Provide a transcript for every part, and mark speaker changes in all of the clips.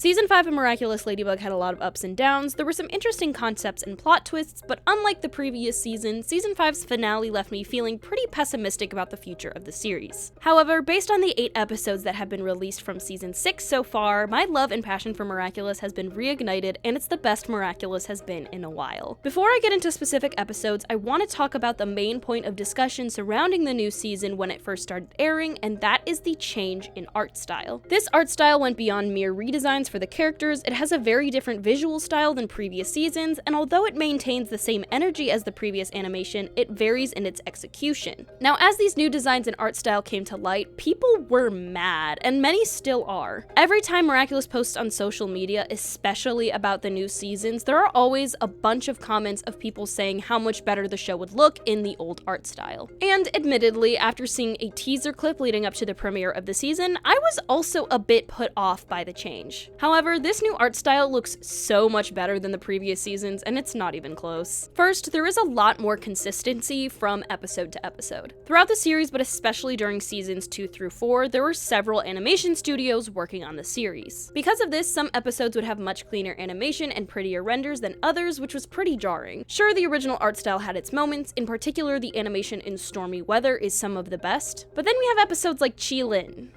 Speaker 1: Season 5 of Miraculous Ladybug had a lot of ups and downs. There were some interesting concepts and plot twists, but unlike the previous season, Season 5's finale left me feeling pretty pessimistic about the future of the series. However, based on the 8 episodes that have been released from Season 6 so far, my love and passion for Miraculous has been reignited, and it's the best Miraculous has been in a while. Before I get into specific episodes, I want to talk about the main point of discussion surrounding the new season when it first started airing, and that is the change in art style. This art style went beyond mere redesigns for the characters. It has a very different visual style than previous seasons, and although it maintains the same energy as the previous animation, it varies in its execution. Now, as these new designs and art style came to light, people were mad, and many still are. Every time Miraculous posts on social media, especially about the new seasons, there are always a bunch of comments of people saying how much better the show would look in the old art style. And admittedly, after seeing a teaser clip leading up to the premiere of the season, I was also a bit put off by the change. However, this new art style looks so much better than the previous seasons, and it's not even close. First, there is a lot more consistency from episode to episode. Throughout the series, but especially during seasons 2 through 4, there were several animation studios working on the series. Because of this, some episodes would have much cleaner animation and prettier renders than others, which was pretty jarring. Sure, the original art style had its moments, in particular the animation in stormy weather is some of the best, but then we have episodes like Chilin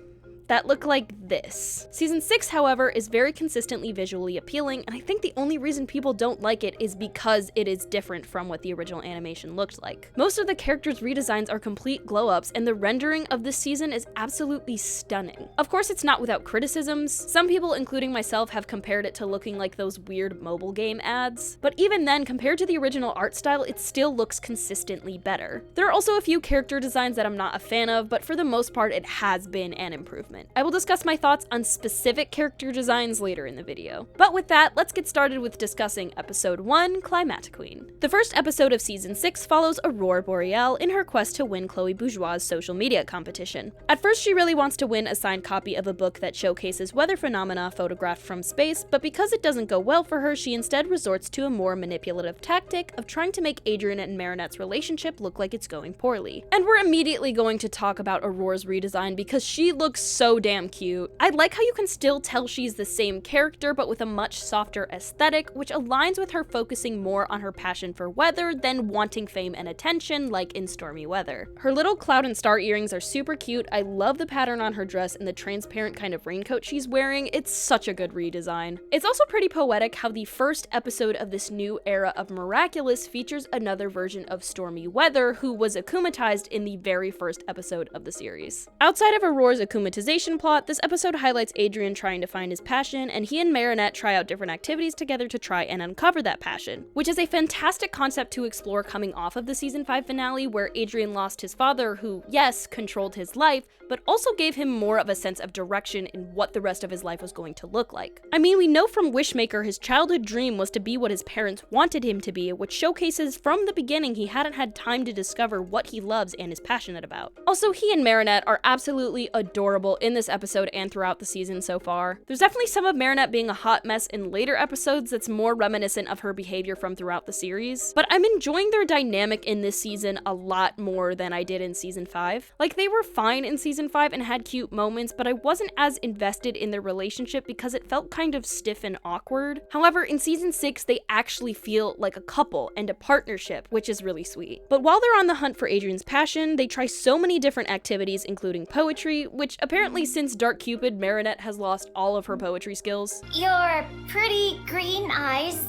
Speaker 1: that look like this. Season 6, however, is very consistently visually appealing, and I think the only reason people don't like it is because it is different from what the original animation looked like. Most of the characters' redesigns are complete glow-ups, and the rendering of this season is absolutely stunning. Of course, it's not without criticisms. Some people, including myself, have compared it to looking like those weird mobile game ads, but even then, compared to the original art style, it still looks consistently better. There are also a few character designs that I'm not a fan of, but for the most part, it has been an improvement. I will discuss my thoughts on specific character designs later in the video. But with that, let's get started with discussing Episode 1, Climatiqueen. The first episode of Season 6 follows Aurore Boreal in her quest to win Chloe Bourgeois' social media competition. At first, she really wants to win a signed copy of a book that showcases weather phenomena photographed from space, but because it doesn't go well for her, she instead resorts to a more manipulative tactic of trying to make Adrien and Marinette's relationship look like it's going poorly. And we're immediately going to talk about Aurore's redesign because she looks so damn cute. I like how you can still tell she's the same character, but with a much softer aesthetic, which aligns with her focusing more on her passion for weather than wanting fame and attention like in stormy weather. Her little cloud and star earrings are super cute. I love the pattern on her dress and the transparent kind of raincoat she's wearing. It's such a good redesign. It's also pretty poetic how the first episode of this new era of Miraculous features another version of stormy weather who was akumatized in the very first episode of the series. Outside of Aurore's akumatization plot, this episode highlights Adrien trying to find his passion, and he and Marinette try out different activities together to try and uncover that passion, which is a fantastic concept to explore coming off of the Season 5 finale where Adrien lost his father who, yes, controlled his life, but also gave him more of a sense of direction in what the rest of his life was going to look like. I mean, we know from Wishmaker his childhood dream was to be what his parents wanted him to be, which showcases from the beginning he hadn't had time to discover what he loves and is passionate about. Also, he and Marinette are absolutely adorable in this episode and throughout the season so far. There's definitely some of Marinette being a hot mess in later episodes that's more reminiscent of her behavior from throughout the series, but I'm enjoying their dynamic in this season a lot more than I did in Season 5. Like, they were fine in Season 5 and had cute moments, but I wasn't as invested in their relationship because it felt kind of stiff and awkward. However, in Season 6, they actually feel like a couple and a partnership, which is really sweet. But while they're on the hunt for Adrien's passion, they try so many different activities, including poetry, which apparently since Dark Cupid, Marinette has lost all of her poetry skills.
Speaker 2: Your pretty green eyes,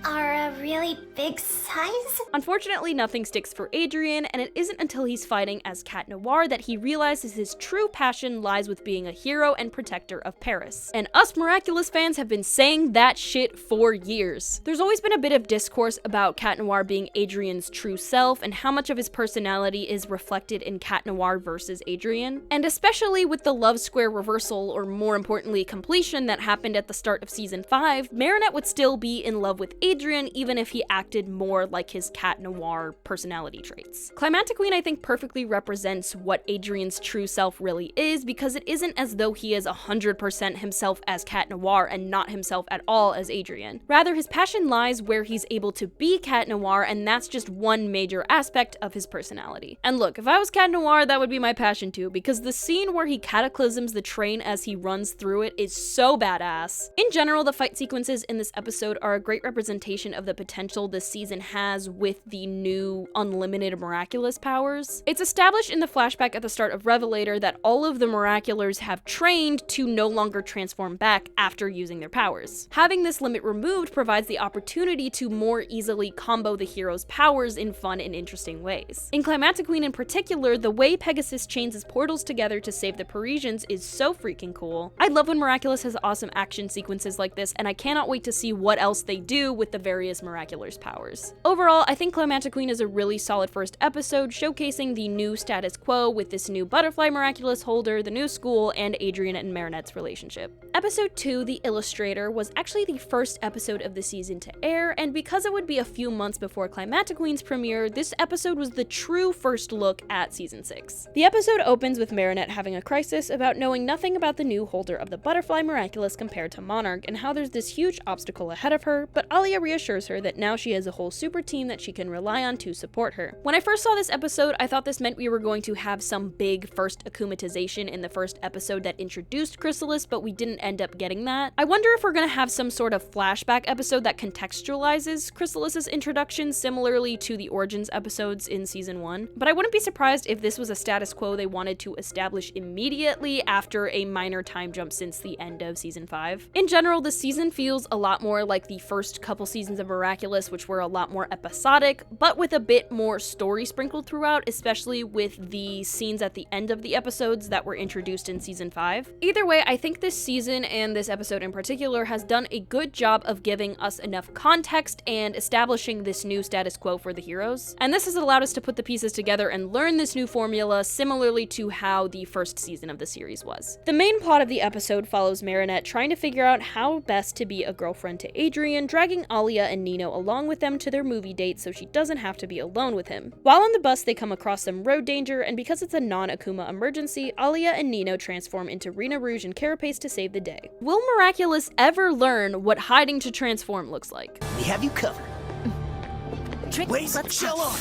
Speaker 2: are a really big size?
Speaker 1: Unfortunately, nothing sticks for Adrien, and it isn't until he's fighting as Cat Noir that he realizes his true passion lies with being a hero and protector of Paris. And us Miraculous fans have been saying that shit for years. There's always been a bit of discourse about Cat Noir being Adrien's true self and how much of his personality is reflected in Cat Noir versus Adrien. And especially with the love square reversal, or more importantly completion, that happened at the start of Season 5, Marinette would still be in love with Adrien even if he acted more like his cat noir personality traits. Climatiqueen I think perfectly represents what Adrien's true self really is, because it isn't as though he is 100% himself as Cat Noir and not himself at all as Adrien. Rather, his passion lies where he's able to be Cat Noir, and that's just one major aspect of his personality. And look, if I was Cat Noir, that would be my passion too, because the scene where he cataclysms the train as he runs through it is so badass. In general, the fight sequences in this episode are a great representation of the potential this season has with the new unlimited miraculous powers. It's established in the flashback at the start of Revelator that all of the Miraculars have trained to no longer transform back after using their powers. Having this limit removed provides the opportunity to more easily combo the hero's powers in fun and interesting ways. In Climatiqueen in particular, the way Pegasus chains his portals together to save the Parisians is so freaking cool. I love when Miraculous has awesome action sequences like this, and I cannot wait to see what else they do with the various Miraculars powers. Overall, I think Climatiqueen is a really solid first episode, showcasing the new status quo with this new butterfly miraculous holder, the new school, and Adrien and Marinette's relationship. Episode 2, The Illustrhater, was actually the first episode of the season to air, and because it would be a few months before Climatiqueen's premiere, this episode was the true first look at season 6. The episode opens with Marinette having a crisis about knowing nothing about the new holder of the butterfly miraculous compared to Monarch, and how there's this huge obstacle ahead of her, but Alia reassures her that now she has a whole super team that she can rely on to support her. When I first saw this episode, I thought this meant we were going to have some big first akumatization in the first episode that introduced Chrysalis, but we didn't end up getting that. I wonder if we're gonna have some sort of flashback episode that contextualizes Chrysalis's introduction similarly to the Origins episodes in season 1, but I wouldn't be surprised if this was a status quo they wanted to establish immediately after a minor time jump since the end of season 5. In general, the season feels a lot more like the first couple seasons of Miraculous, which were a lot more episodic, but with a bit more story sprinkled throughout, especially with the scenes at the end of the episodes that were introduced in season 5. Either way, I think this season, and this episode in particular, has done a good job of giving us enough context and establishing this new status quo for the heroes. And this has allowed us to put the pieces together and learn this new formula similarly to how the first season of the series was. The main plot of the episode follows Marinette trying to figure out how best to be a girlfriend to Adrien, dragging Alia and Nino along with them to their movie date so she doesn't have to be alone with him. While on the bus, they come across some road danger, and because it's a non-Akuma emergency, Alia and Nino transform into Rena Rouge and Carapace to save the day. Will Miraculous ever learn what hiding to transform looks like?
Speaker 3: We have you covered. Waze, shell on.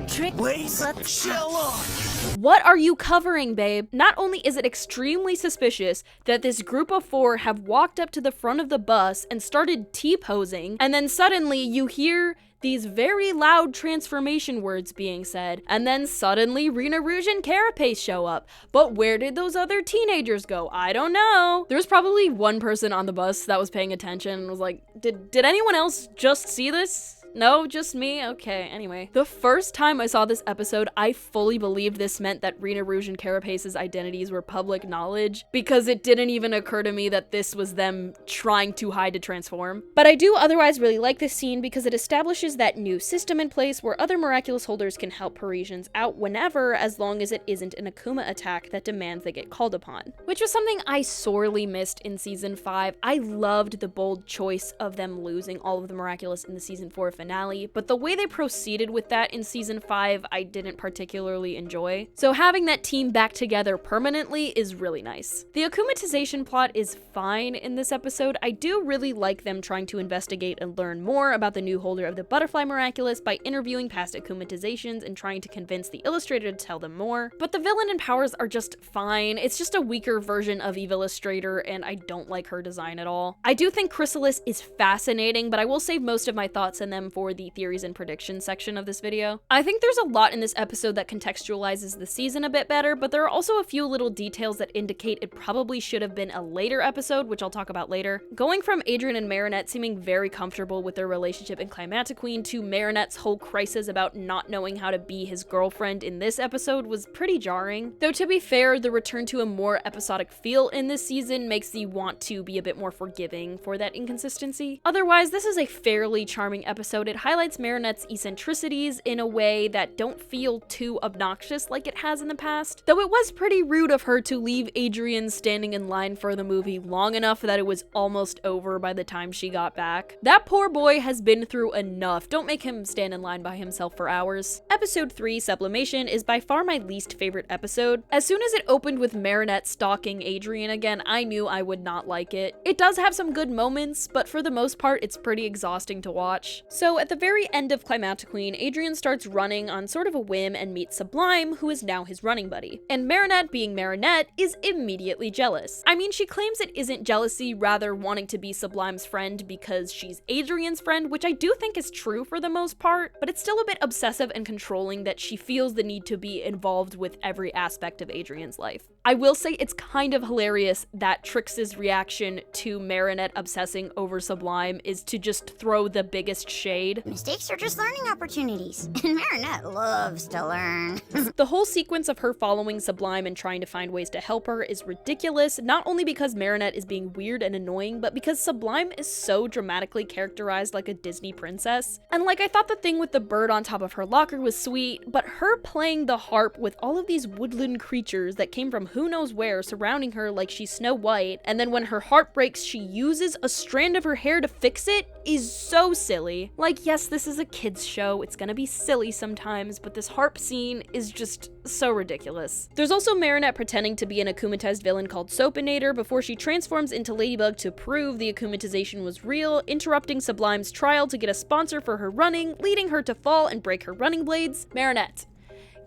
Speaker 3: Waze, shell on.
Speaker 1: What are you covering, babe? Not only is it extremely suspicious that this group of 4 have walked up to the front of the bus and started T-posing, and then suddenly you hear these very loud transformation words being said, and then suddenly Rena Rouge and Carapace show up. But where did those other teenagers go? I don't know. There was probably one person on the bus that was paying attention and was like, did anyone else just see this? No, just me? Okay, anyway. The first time I saw this episode, I fully believed this meant that Rena Rouge and Carapace's identities were public knowledge, because it didn't even occur to me that this was them trying too hard to transform. But I do otherwise really like this scene because it establishes that new system in place where other miraculous holders can help Parisians out whenever, as long as it isn't an Akuma attack that demands they get called upon. Which was something I sorely missed in season 5. I loved the bold choice of them losing all of the miraculous in the season 4 finale, but the way they proceeded with that in season 5 I didn't particularly enjoy. So having that team back together permanently is really nice. The akumatization plot is fine in this episode. I do really like them trying to investigate and learn more about the new holder of the butterfly miraculous by interviewing past akumatizations and trying to convince the illustrator to tell them more. But the villain and powers are just fine. It's just a weaker version of Illustrhater, and I don't like her design at all. I do think Chrysalis is fascinating, but I will save most of my thoughts on them for the theories and predictions section of this video. I think there's a lot in this episode that contextualizes the season a bit better, but there are also a few little details that indicate it probably should have been a later episode, which I'll talk about later. Going from Adrien and Marinette seeming very comfortable with their relationship in Climatiqueen to Marinette's whole crisis about not knowing how to be his girlfriend in this episode was pretty jarring. Though to be fair, the return to a more episodic feel in this season makes you want to be a bit more forgiving for that inconsistency. Otherwise, this is a fairly charming episode episode, it highlights Marinette's eccentricities in a way that don't feel too obnoxious like it has in the past. Though it was pretty rude of her to leave Adrien standing in line for the movie long enough that it was almost over by the time she got back. That poor boy has been through enough. Don't make him stand in line by himself for hours. Episode 3, Sublimation, is by far my least favorite episode. As soon as it opened with Marinette stalking Adrien again, I knew I would not like it. It does have some good moments, but for the most part, it's pretty exhausting to watch. So at the very end of Climatiqueen, Adrien starts running on sort of a whim and meets Sublime, who is now his running buddy. And Marinette, being Marinette, is immediately jealous. I mean, she claims it isn't jealousy, rather wanting to be Sublime's friend because she's Adrien's friend, which I do think is true for the most part, but it's still a bit obsessive and controlling that she feels the need to be involved with every aspect of Adrien's life. I will say it's kind of hilarious that Trix's reaction to Marinette obsessing over Sublime is to just throw the biggest shade.
Speaker 3: Mistakes are just learning opportunities, and Marinette loves to learn.
Speaker 1: The whole sequence of her following Sublime and trying to find ways to help her is ridiculous, not only because Marinette is being weird and annoying, but because Sublime is so dramatically characterized like a Disney princess. And like, I thought the thing with the bird on top of her locker was sweet, but her playing the harp with all of these woodland creatures that came from who knows where surrounding her like she's Snow White, and then when her heart breaks, she uses a strand of her hair to fix it, is so silly. Like, yes, this is a kids show, it's gonna be silly sometimes, but this harp scene is just so ridiculous. There's also Marinette pretending to be an akumatized villain called Soapinator before she transforms into Ladybug to prove the akumatization was real, interrupting Sublime's trial to get a sponsor for her running, leading her to fall and break her running blades. Marinette,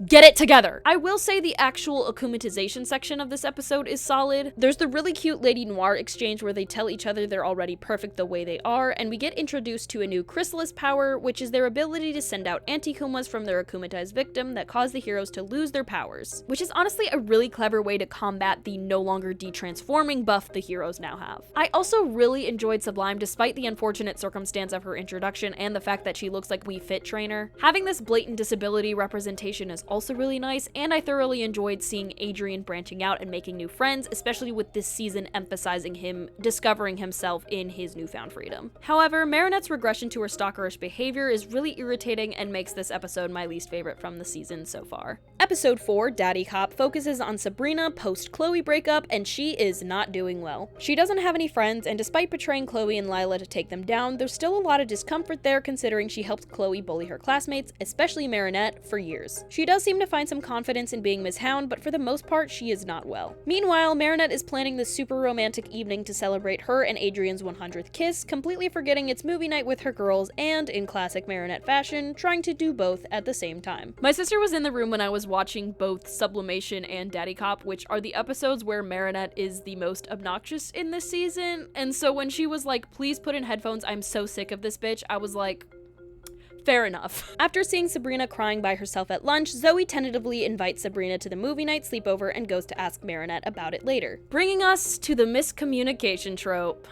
Speaker 1: get it together! I will say the actual akumatization section of this episode is solid. There's the really cute Lady Noir exchange where they tell each other they're already perfect the way they are, and we get introduced to a new Chrysalis power, which is their ability to send out anti-kumas from their akumatized victim that cause the heroes to lose their powers, which is honestly a really clever way to combat the no longer de-transforming buff the heroes now have. I also really enjoyed Sublime despite the unfortunate circumstance of her introduction and the fact that she looks like Wii Fit Trainer. Having this blatant disability representation is also really nice, and I thoroughly enjoyed seeing Adrien branching out and making new friends, especially with this season emphasizing him discovering himself in his newfound freedom. However, Marinette's regression to her stalkerish behavior is really irritating and makes this episode my least favorite from the season so far. Episode 4, Daddycop, focuses on Sabrina post-Chloe breakup, and she is not doing well. She doesn't have any friends, and despite betraying Chloe and Lila to take them down, there's still a lot of discomfort there considering she helped Chloe bully her classmates, especially Marinette, for years. She does seem to find some confidence in being Miss Hound, but for the most part, she is not well. Meanwhile, Marinette is planning this super romantic evening to celebrate her and Adrien's 100th kiss, completely forgetting it's movie night with her girls, and, in classic Marinette fashion, trying to do both at the same time. My sister was in the room when I was watching both Sublimation and Daddycop, which are the episodes where Marinette is the most obnoxious in this season, and so when she was like, please put in headphones, I'm so sick of this bitch, I was like, fair enough. After seeing Sabrina crying by herself at lunch, Zoe tentatively invites Sabrina to the movie night sleepover and goes to ask Marinette about it later. Bringing us to the miscommunication trope.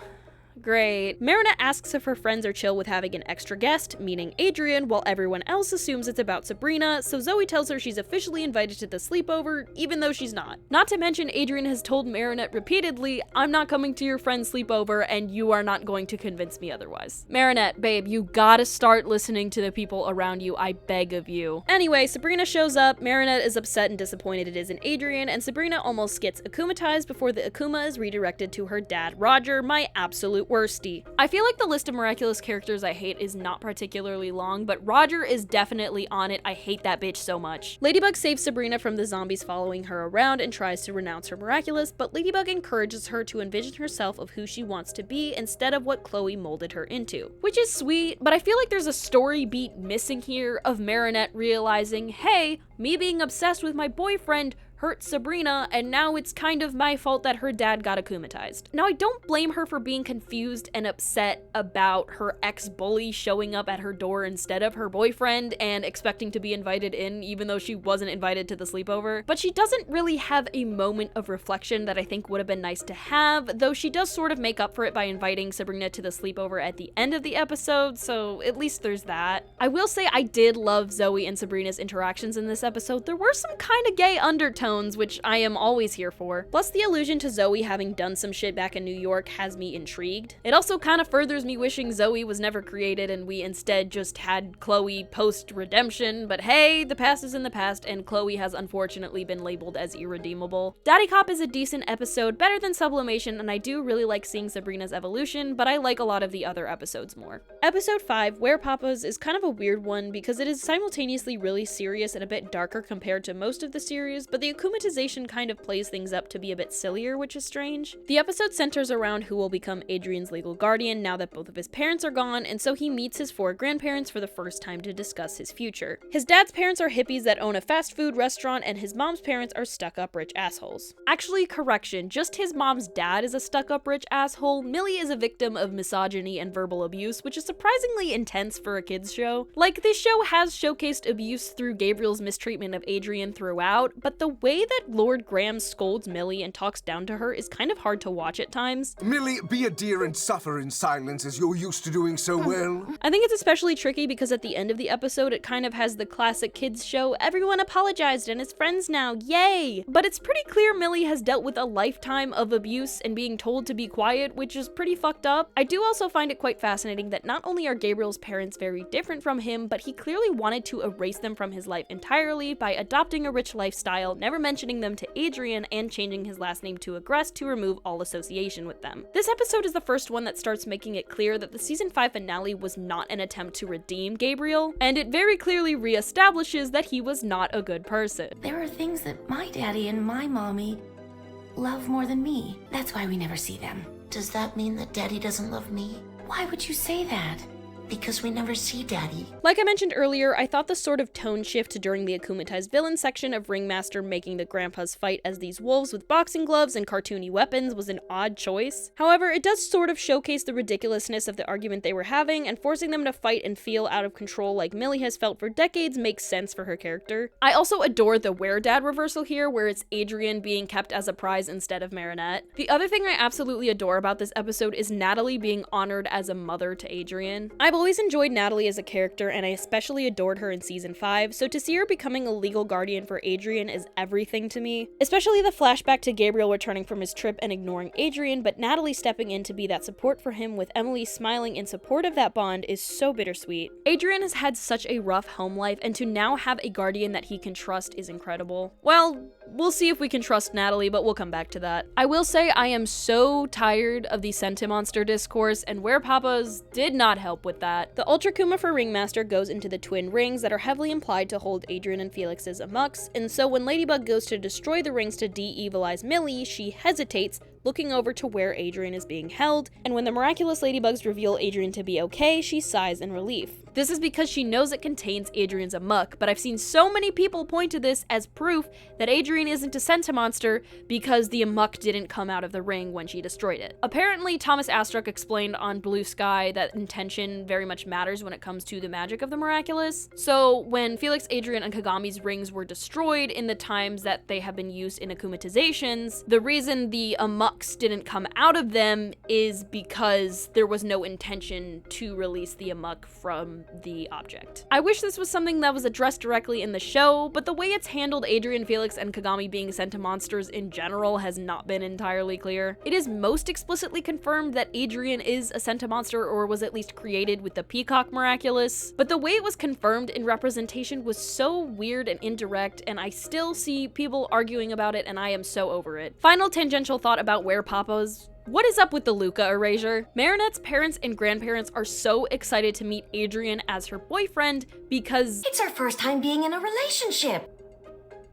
Speaker 1: Great. Marinette asks if her friends are chill with having an extra guest, meaning Adrien, while everyone else assumes it's about Sabrina, so Zoe tells her she's officially invited to the sleepover, even though she's not. Not to mention, Adrien has told Marinette repeatedly, I'm not coming to your friend's sleepover, and you are not going to convince me otherwise. Marinette, babe, you gotta start listening to the people around you, I beg of you. Anyway, Sabrina shows up, Marinette is upset and disappointed it isn't Adrien, and Sabrina almost gets akumatized before the akuma is redirected to her dad, Roger, my absolute worstie. I feel like the list of miraculous characters I hate is not particularly long, but Roger is definitely on it. I hate that bitch so much. Ladybug saves Sabrina from the zombies following her around and tries to renounce her miraculous, but Ladybug encourages her to envision herself of who she wants to be instead of what Chloe molded her into. Which is sweet, but I feel like there's a story beat missing here of Marinette realizing, hey, me being obsessed with my boyfriend hurt Sabrina, and now it's kind of my fault that her dad got akumatized. Now, I don't blame her for being confused and upset about her ex-bully showing up at her door instead of her boyfriend and expecting to be invited in, even though she wasn't invited to the sleepover. But she doesn't really have a moment of reflection that I think would have been nice to have, though she does sort of make up for it by inviting Sabrina to the sleepover at the end of the episode, so at least there's that. I will say I did love Zoe and Sabrina's interactions in this episode. There were some kind of gay undertones tones, which I am always here for. Plus, the allusion to Zoe having done some shit back in New York has me intrigued. It also kind of furthers me wishing Zoe was never created and we instead just had Chloe post-redemption, but hey, the past is in the past and Chloe has unfortunately been labeled as irredeemable. Daddycop is a decent episode, better than Sublimation, and I do really like seeing Sabrina's evolution, but I like a lot of the other episodes more. Episode 5, Werepapas, is kind of a weird one because it is simultaneously really serious and a bit darker compared to most of the series, but the akumatization kind of plays things up to be a bit sillier, which is strange. The episode centers around who will become Adrian's legal guardian now that both of his parents are gone, and so he meets his 4 grandparents for the first time to discuss his future. His dad's parents are hippies that own a fast food restaurant, and his mom's parents are stuck-up rich assholes. Actually, correction, just his mom's dad is a stuck-up rich asshole. Millie is a victim of misogyny and verbal abuse, which is surprisingly intense for a kids show. Like, this show has showcased abuse through Gabriel's mistreatment of Adrian throughout, but the way that Lord Graham scolds Millie and talks down to her is kind of hard to watch at times.
Speaker 4: Millie, be a dear and suffer in silence as you're used to doing so well.
Speaker 1: I think it's especially tricky because at the end of the episode it kind of has the classic kids show, everyone apologized and is friends now, yay! But it's pretty clear Millie has dealt with a lifetime of abuse and being told to be quiet, which is pretty fucked up. I do also find it quite fascinating that not only are Gabriel's parents very different from him, but he clearly wanted to erase them from his life entirely by adopting a rich lifestyle, never mentioning them to Adrian, and changing his last name to Agrest to remove all association with them. This episode is the first one that starts making it clear that the season 5 finale was not an attempt to redeem Gabriel, and it very clearly reestablishes that he was not a good person.
Speaker 3: There are things that my daddy and my mommy love more than me. That's why we never see them.
Speaker 5: Does that mean that Daddy doesn't love me?
Speaker 3: Why would you say that?
Speaker 5: Because we never see Daddy.
Speaker 1: Like I mentioned earlier, I thought the sort of tone shift during the akumatized villain section of Ringmaster making the grandpas fight as these wolves with boxing gloves and cartoony weapons was an odd choice. However, it does sort of showcase the ridiculousness of the argument they were having, and forcing them to fight and feel out of control like Millie has felt for decades makes sense for her character. I also adore the Were-Dad reversal here, where it's Adrian being kept as a prize instead of Marinette. The other thing I absolutely adore about this episode is Natalie being honored as a mother to Adrian. I've always enjoyed Natalie as a character, and I especially adored her in season 5, so to see her becoming a legal guardian for Adrian is everything to me. Especially the flashback to Gabriel returning from his trip and ignoring Adrian, but Natalie stepping in to be that support for him with Emily smiling in support of that bond is so bittersweet. Adrian has had such a rough home life, and to now have a guardian that he can trust is incredible. Well, we'll see if we can trust Natalie, but we'll come back to that. I will say I am so tired of the Sentimonster discourse, and Werepapas did not help with that. The Ultra Kuma for Ringmaster goes into the twin rings that are heavily implied to hold Adrian and Felix's amucks, and so when Ladybug goes to destroy the rings to de-evilize Millie, she hesitates, looking over to where Adrian is being held, and when the Miraculous Ladybugs reveal Adrian to be okay, she sighs in relief. This is because she knows it contains Adrian's amuck, but I've seen so many people point to this as proof that Adrian isn't a Sentimonster because the amuck didn't come out of the ring when she destroyed it. Apparently, Thomas Astruck explained on Blue Sky that intention very much matters when it comes to the magic of the Miraculous. So when Felix, Adrian, and Kagami's rings were destroyed in the times that they have been used in akumatizations, the reason the amucks didn't come out of them is because there was no intention to release the amuck from the object. I wish this was something that was addressed directly in the show, but the way it's handled Adrian, Felix, and Kagami being Sentimonsters in general has not been entirely clear. It is most explicitly confirmed that Adrian is a Sentimonster, or was at least created with the Peacock Miraculous, but the way it was confirmed in representation was so weird and indirect, and I still see people arguing about it, and I am so over it. Final tangential thought about Werepapas. What is up with the Luca erasure? Marinette's parents and grandparents are so excited to meet Adrian as her boyfriend because
Speaker 3: It's our first time being in a relationship.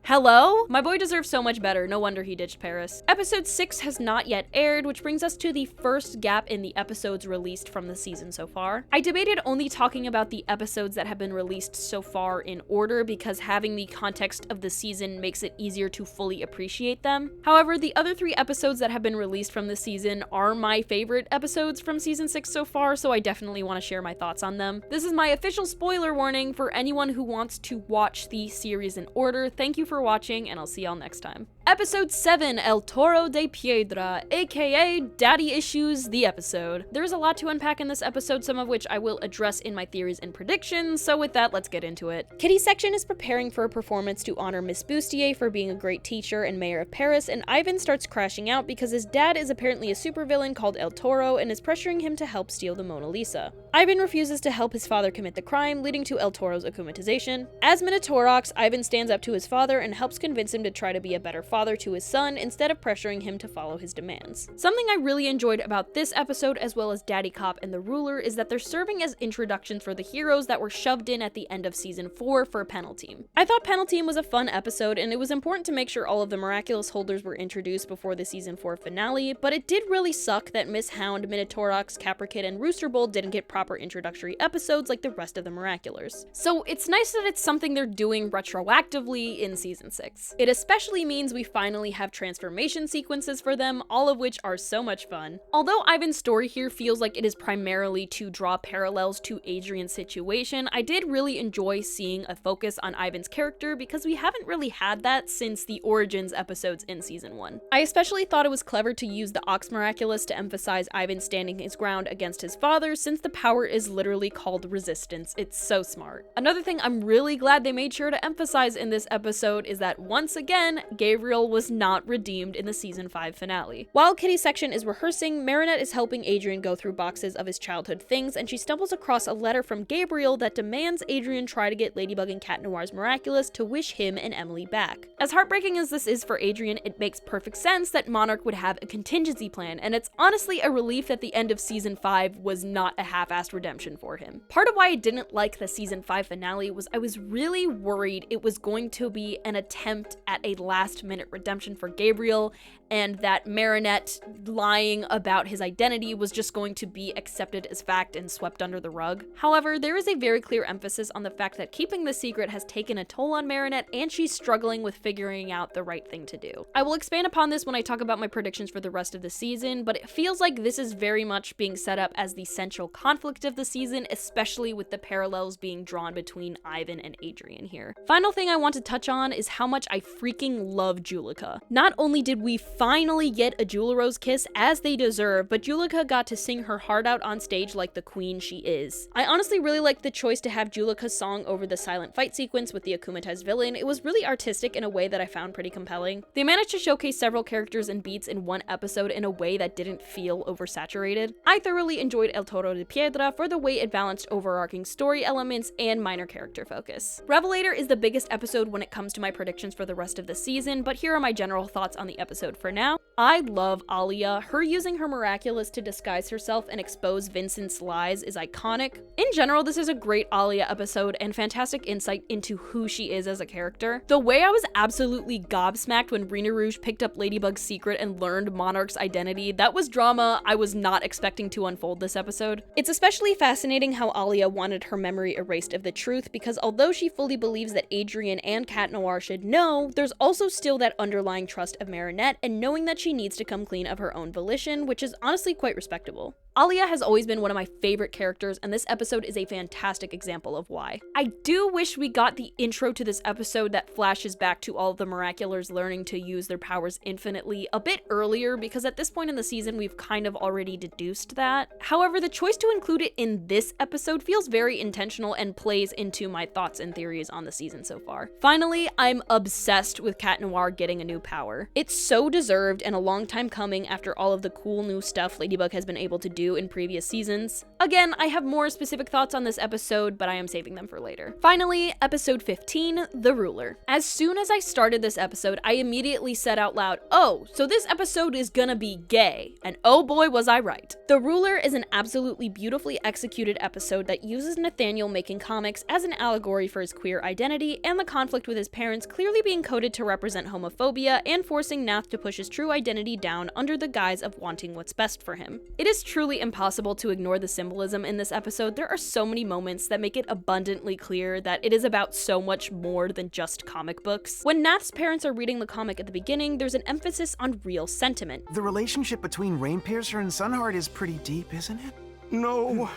Speaker 1: hello? My boy deserves so much better, no wonder he ditched Paris. Episode 6 has not yet aired, which brings us to the first gap in the episodes released from the season so far. I debated only talking about the episodes that have been released so far in order because having the context of the season makes it easier to fully appreciate them. However, the other 3 episodes that have been released from the season are my favorite episodes from season 6 so far, so I definitely want to share my thoughts on them. This is my official spoiler warning for anyone who wants to watch the series in order. Thank you for watching, and I'll see y'all next time. Episode 7, El Toro de Piedra, aka Daddy Issues, the episode. There's a lot to unpack in this episode, some of which I will address in my theories and predictions, so with that, let's get into it. Kitty section is preparing for a performance to honor Miss Bustier for being a great teacher and mayor of Paris, and Ivan starts crashing out because his dad is apparently a supervillain called El Toro and is pressuring him to help steal the Mona Lisa. Ivan refuses to help his father commit the crime, leading to El Toro's akumatization. As Minotaurox, Ivan stands up to his father and helps convince him to try to be a better father to his son instead of pressuring him to follow his demands. Something I really enjoyed about this episode, as well as Daddycop and the Ruler, is that they're serving as introductions for the heroes that were shoved in at the end of season 4 for Panel Team. I thought Panel Team was a fun episode, and it was important to make sure all of the Miraculous holders were introduced before the season 4 finale, but it did really suck that Miss Hound, Minotaurox, Caprikid, and Rooster Bull didn't get proper introductory episodes like the rest of the Miraculous. So it's nice that it's something they're doing retroactively in season 6. It especially means we finally have transformation sequences for them, all of which are so much fun. Although Ivan's story here feels like it is primarily to draw parallels to Adrian's situation, I did really enjoy seeing a focus on Ivan's character because we haven't really had that since the Origins episodes in season 1. I especially thought it was clever to use the Ox Miraculous to emphasize Ivan standing his ground against his father, since the power is literally called resistance. It's so smart. Another thing I'm really glad they made sure to emphasize in this episode is that once again, Gabriel was not redeemed in the season 5 finale. While Kitty section is rehearsing, Marinette is helping Adrian go through boxes of his childhood things, and she stumbles across a letter from Gabriel that demands Adrian try to get Ladybug and Cat Noir's Miraculous to wish him and Emily back. As heartbreaking as this is for Adrian, it makes perfect sense that Monarch would have a contingency plan, and it's honestly a relief that the end of season 5 was not a half-assed redemption for him. Part of why I didn't like the season 5 finale was I was really worried it was going to be an attempt at a last-minute redemption for Gabriel, and that Marinette lying about his identity was just going to be accepted as fact and swept under the rug. However, there is a very clear emphasis on the fact that keeping the secret has taken a toll on Marinette, and she's struggling with figuring out the right thing to do. I will expand upon this when I talk about my predictions for the rest of the season, but it feels like this is very much being set up as the central conflict of the season, especially with the parallels being drawn between Ivan and Adrian here. Final thing I want to touch on is how much I freaking love Juleka. Not only did we finally get a Jewel Rose kiss as they deserve, but Juleka got to sing her heart out on stage like the queen she is. I honestly really liked the choice to have Juleka's song over the silent fight sequence with the akumatized villain. It was really artistic in a way that I found pretty compelling. They managed to showcase several characters and beats in one episode in a way that didn't feel oversaturated. I thoroughly enjoyed El Toro de Piedra for the way it balanced overarching story elements and minor character focus. Revelator is the biggest episode when it comes to my predictions for the rest of the season, but here are my general thoughts on the episode for now. I love Alia. Her using her Miraculous to disguise herself and expose Vincent's lies is iconic. In general, this is a great Alia episode and fantastic insight into who she is as a character. The way I was absolutely gobsmacked when Rena Rouge picked up Ladybug's secret and learned Monarch's identity, that was drama I was not expecting to unfold this episode. It's especially fascinating how Alia wanted her memory erased of the truth, because although she fully believes that Adrian and Cat Noir should know, there's also still that underlying trust of Marinette and knowing that she needs to come clean of her own volition, which is honestly quite respectable. Alia has always been one of my favorite characters, and this episode is a fantastic example of why. I do wish we got the intro to this episode that flashes back to all of the Miraculous learning to use their powers infinitely a bit earlier, because at this point in the season we've kind of already deduced that. However, the choice to include it in this episode feels very intentional and plays into my thoughts and theories on the season so far. Finally, I'm obsessed with Cat Noir getting a new power. It's so deserved and a long time coming after all of the cool new stuff Ladybug has been able to do in previous seasons. Again, I have more specific thoughts on this episode, but I am saving them for later. Finally, episode 15, The Ruler. As soon as I started this episode, I immediately said out loud, oh, so this episode is gonna be gay, and oh boy was I right. The Ruler is an absolutely beautifully executed episode that uses Nathaniel making comics as an allegory for his queer identity and the conflict with his parents clearly being coded to represent homophobia and forcing Nath to push his true identity down under the guise of wanting what's best for him. It is truly impossible to ignore the symbolism in this episode. There are so many moments that make it abundantly clear that it is about so much more than just comic books. When Nath's parents are reading the comic at the beginning, there's an emphasis on real sentiment.
Speaker 6: The relationship between Rainpiercer and Sunheart is pretty deep, isn't it?
Speaker 4: No,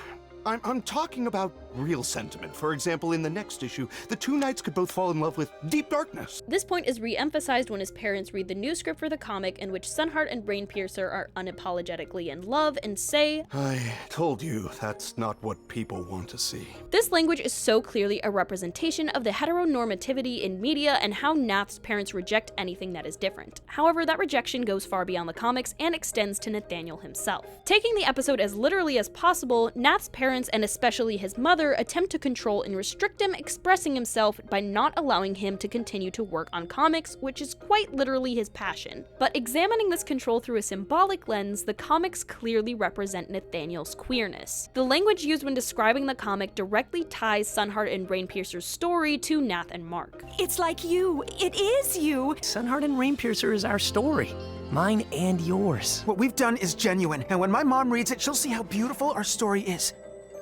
Speaker 6: I'm talking about real sentiment. For example, in the next issue, the two knights could both fall in love with deep darkness.
Speaker 1: This point is re-emphasized when his parents read the new script for the comic in which Sunheart and Brainpiercer are unapologetically in love and say,
Speaker 6: I told you that's not what people want to see.
Speaker 1: This language is so clearly a representation of the heteronormativity in media and how Nath's parents reject anything that is different. However, that rejection goes far beyond the comics and extends to Nathaniel himself. Taking the episode as literally as possible, Nath's parents and especially his mother attempt to control and restrict him expressing himself by not allowing him to continue to work on comics, which is quite literally his passion. But examining this control through a symbolic lens, the comics clearly represent Nathaniel's queerness. The language used when describing the comic directly ties Sunheart and Brainpiercer's story to Nath and Mark.
Speaker 3: It's like you. It is you.
Speaker 7: Sunheart and Rainpiercer is our story. Mine and yours.
Speaker 8: What we've done is genuine, and when my mom reads it, she'll see how beautiful our story is.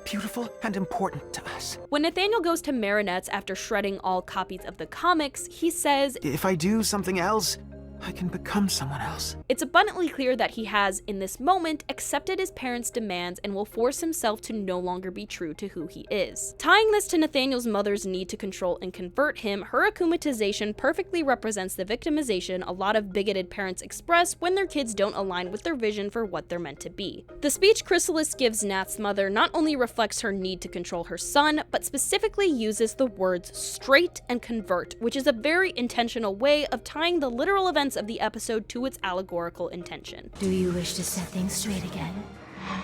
Speaker 8: Beautiful and important to us.
Speaker 1: When Nathaniel goes to Marinette's after shredding all copies of the comics, he says,
Speaker 8: If I do something else, I can become someone else.
Speaker 1: It's abundantly clear that he has, in this moment, accepted his parents' demands and will force himself to no longer be true to who he is. Tying this to Nathaniel's mother's need to control and convert him, her akumatization perfectly represents the victimization a lot of bigoted parents express when their kids don't align with their vision for what they're meant to be. The speech Chrysalis gives Nath's mother not only reflects her need to control her son, but specifically uses the words straight and convert, which is a very intentional way of tying the literal events of the episode to its allegorical intention.
Speaker 3: Do you wish to set things straight again?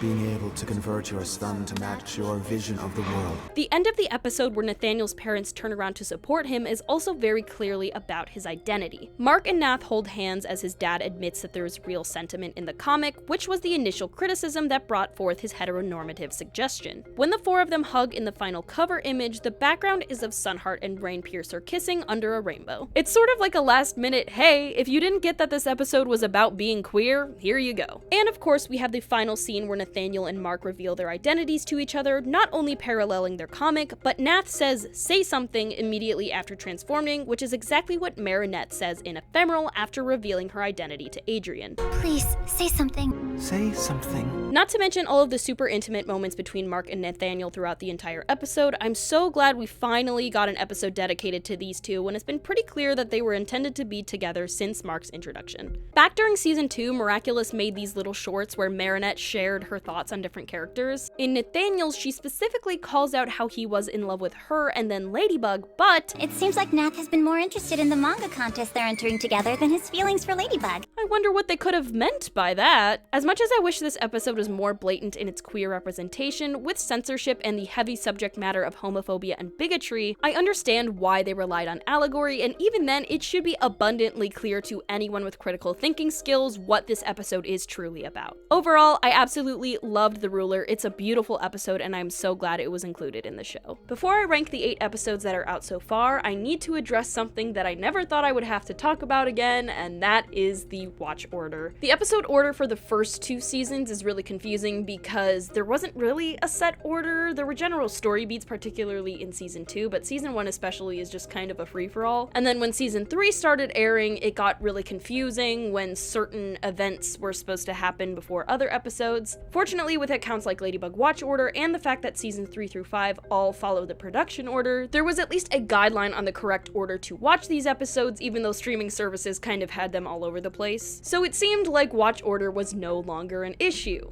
Speaker 4: Being able to convert your son to match your vision of the world.
Speaker 1: The end of the episode where Nathaniel's parents turn around to support him is also very clearly about his identity. Mark and Nath hold hands as his dad admits that there is real sentiment in the comic, which was the initial criticism that brought forth his heteronormative suggestion. When the four of them hug in the final cover image, the background is of Sunheart and Brainpiercer kissing under a rainbow. It's sort of like a last minute, hey, if you didn't get that this episode was about being queer, here you go. And of course, we have the final scene where Nathaniel and Mark reveal their identities to each other, not only paralleling their comic, but Nath says, say something immediately after transforming, which is exactly what Marinette says in Ephemeral after revealing her identity to Adrian.
Speaker 2: Please, say something.
Speaker 8: Say something.
Speaker 1: Not to mention all of the super intimate moments between Mark and Nathaniel throughout the entire episode, I'm so glad we finally got an episode dedicated to these two when it's been pretty clear that they were intended to be together since Mark's introduction. Back during season 2, Miraculous made these little shorts where Marinette shared her thoughts on different characters. In Nathaniel's, she specifically calls out how he was in love with her and then Ladybug, but
Speaker 2: It seems like Nath has been more interested in the manga contest they're entering together than his feelings for Ladybug.
Speaker 1: I wonder what they could have meant by that. As much as I wish this episode was more blatant in its queer representation, with censorship and the heavy subject matter of homophobia and bigotry, I understand why they relied on allegory, and even then, it should be abundantly clear to anyone with critical thinking skills what this episode is truly about. Overall, I absolutely loved The Ruler. It's a beautiful episode, and I'm so glad it was included in the show. Before I rank the 8 episodes that are out so far, I need to address something that I never thought I would have to talk about again, and that is the watch order. The episode order for the first 2 seasons is really confusing because there wasn't really a set order. There were general story beats, particularly in season 2, but season 1 especially is just kind of a free-for-all. And then when season 3 started airing, it got really confusing when certain events were supposed to happen before other episodes. Fortunately, with accounts like Ladybug Watch Order and the fact that seasons 3 through 5 all follow the production order, there was at least a guideline on the correct order to watch these episodes, even though streaming services kind of had them all over the place. So it seemed like watch order was no longer an issue.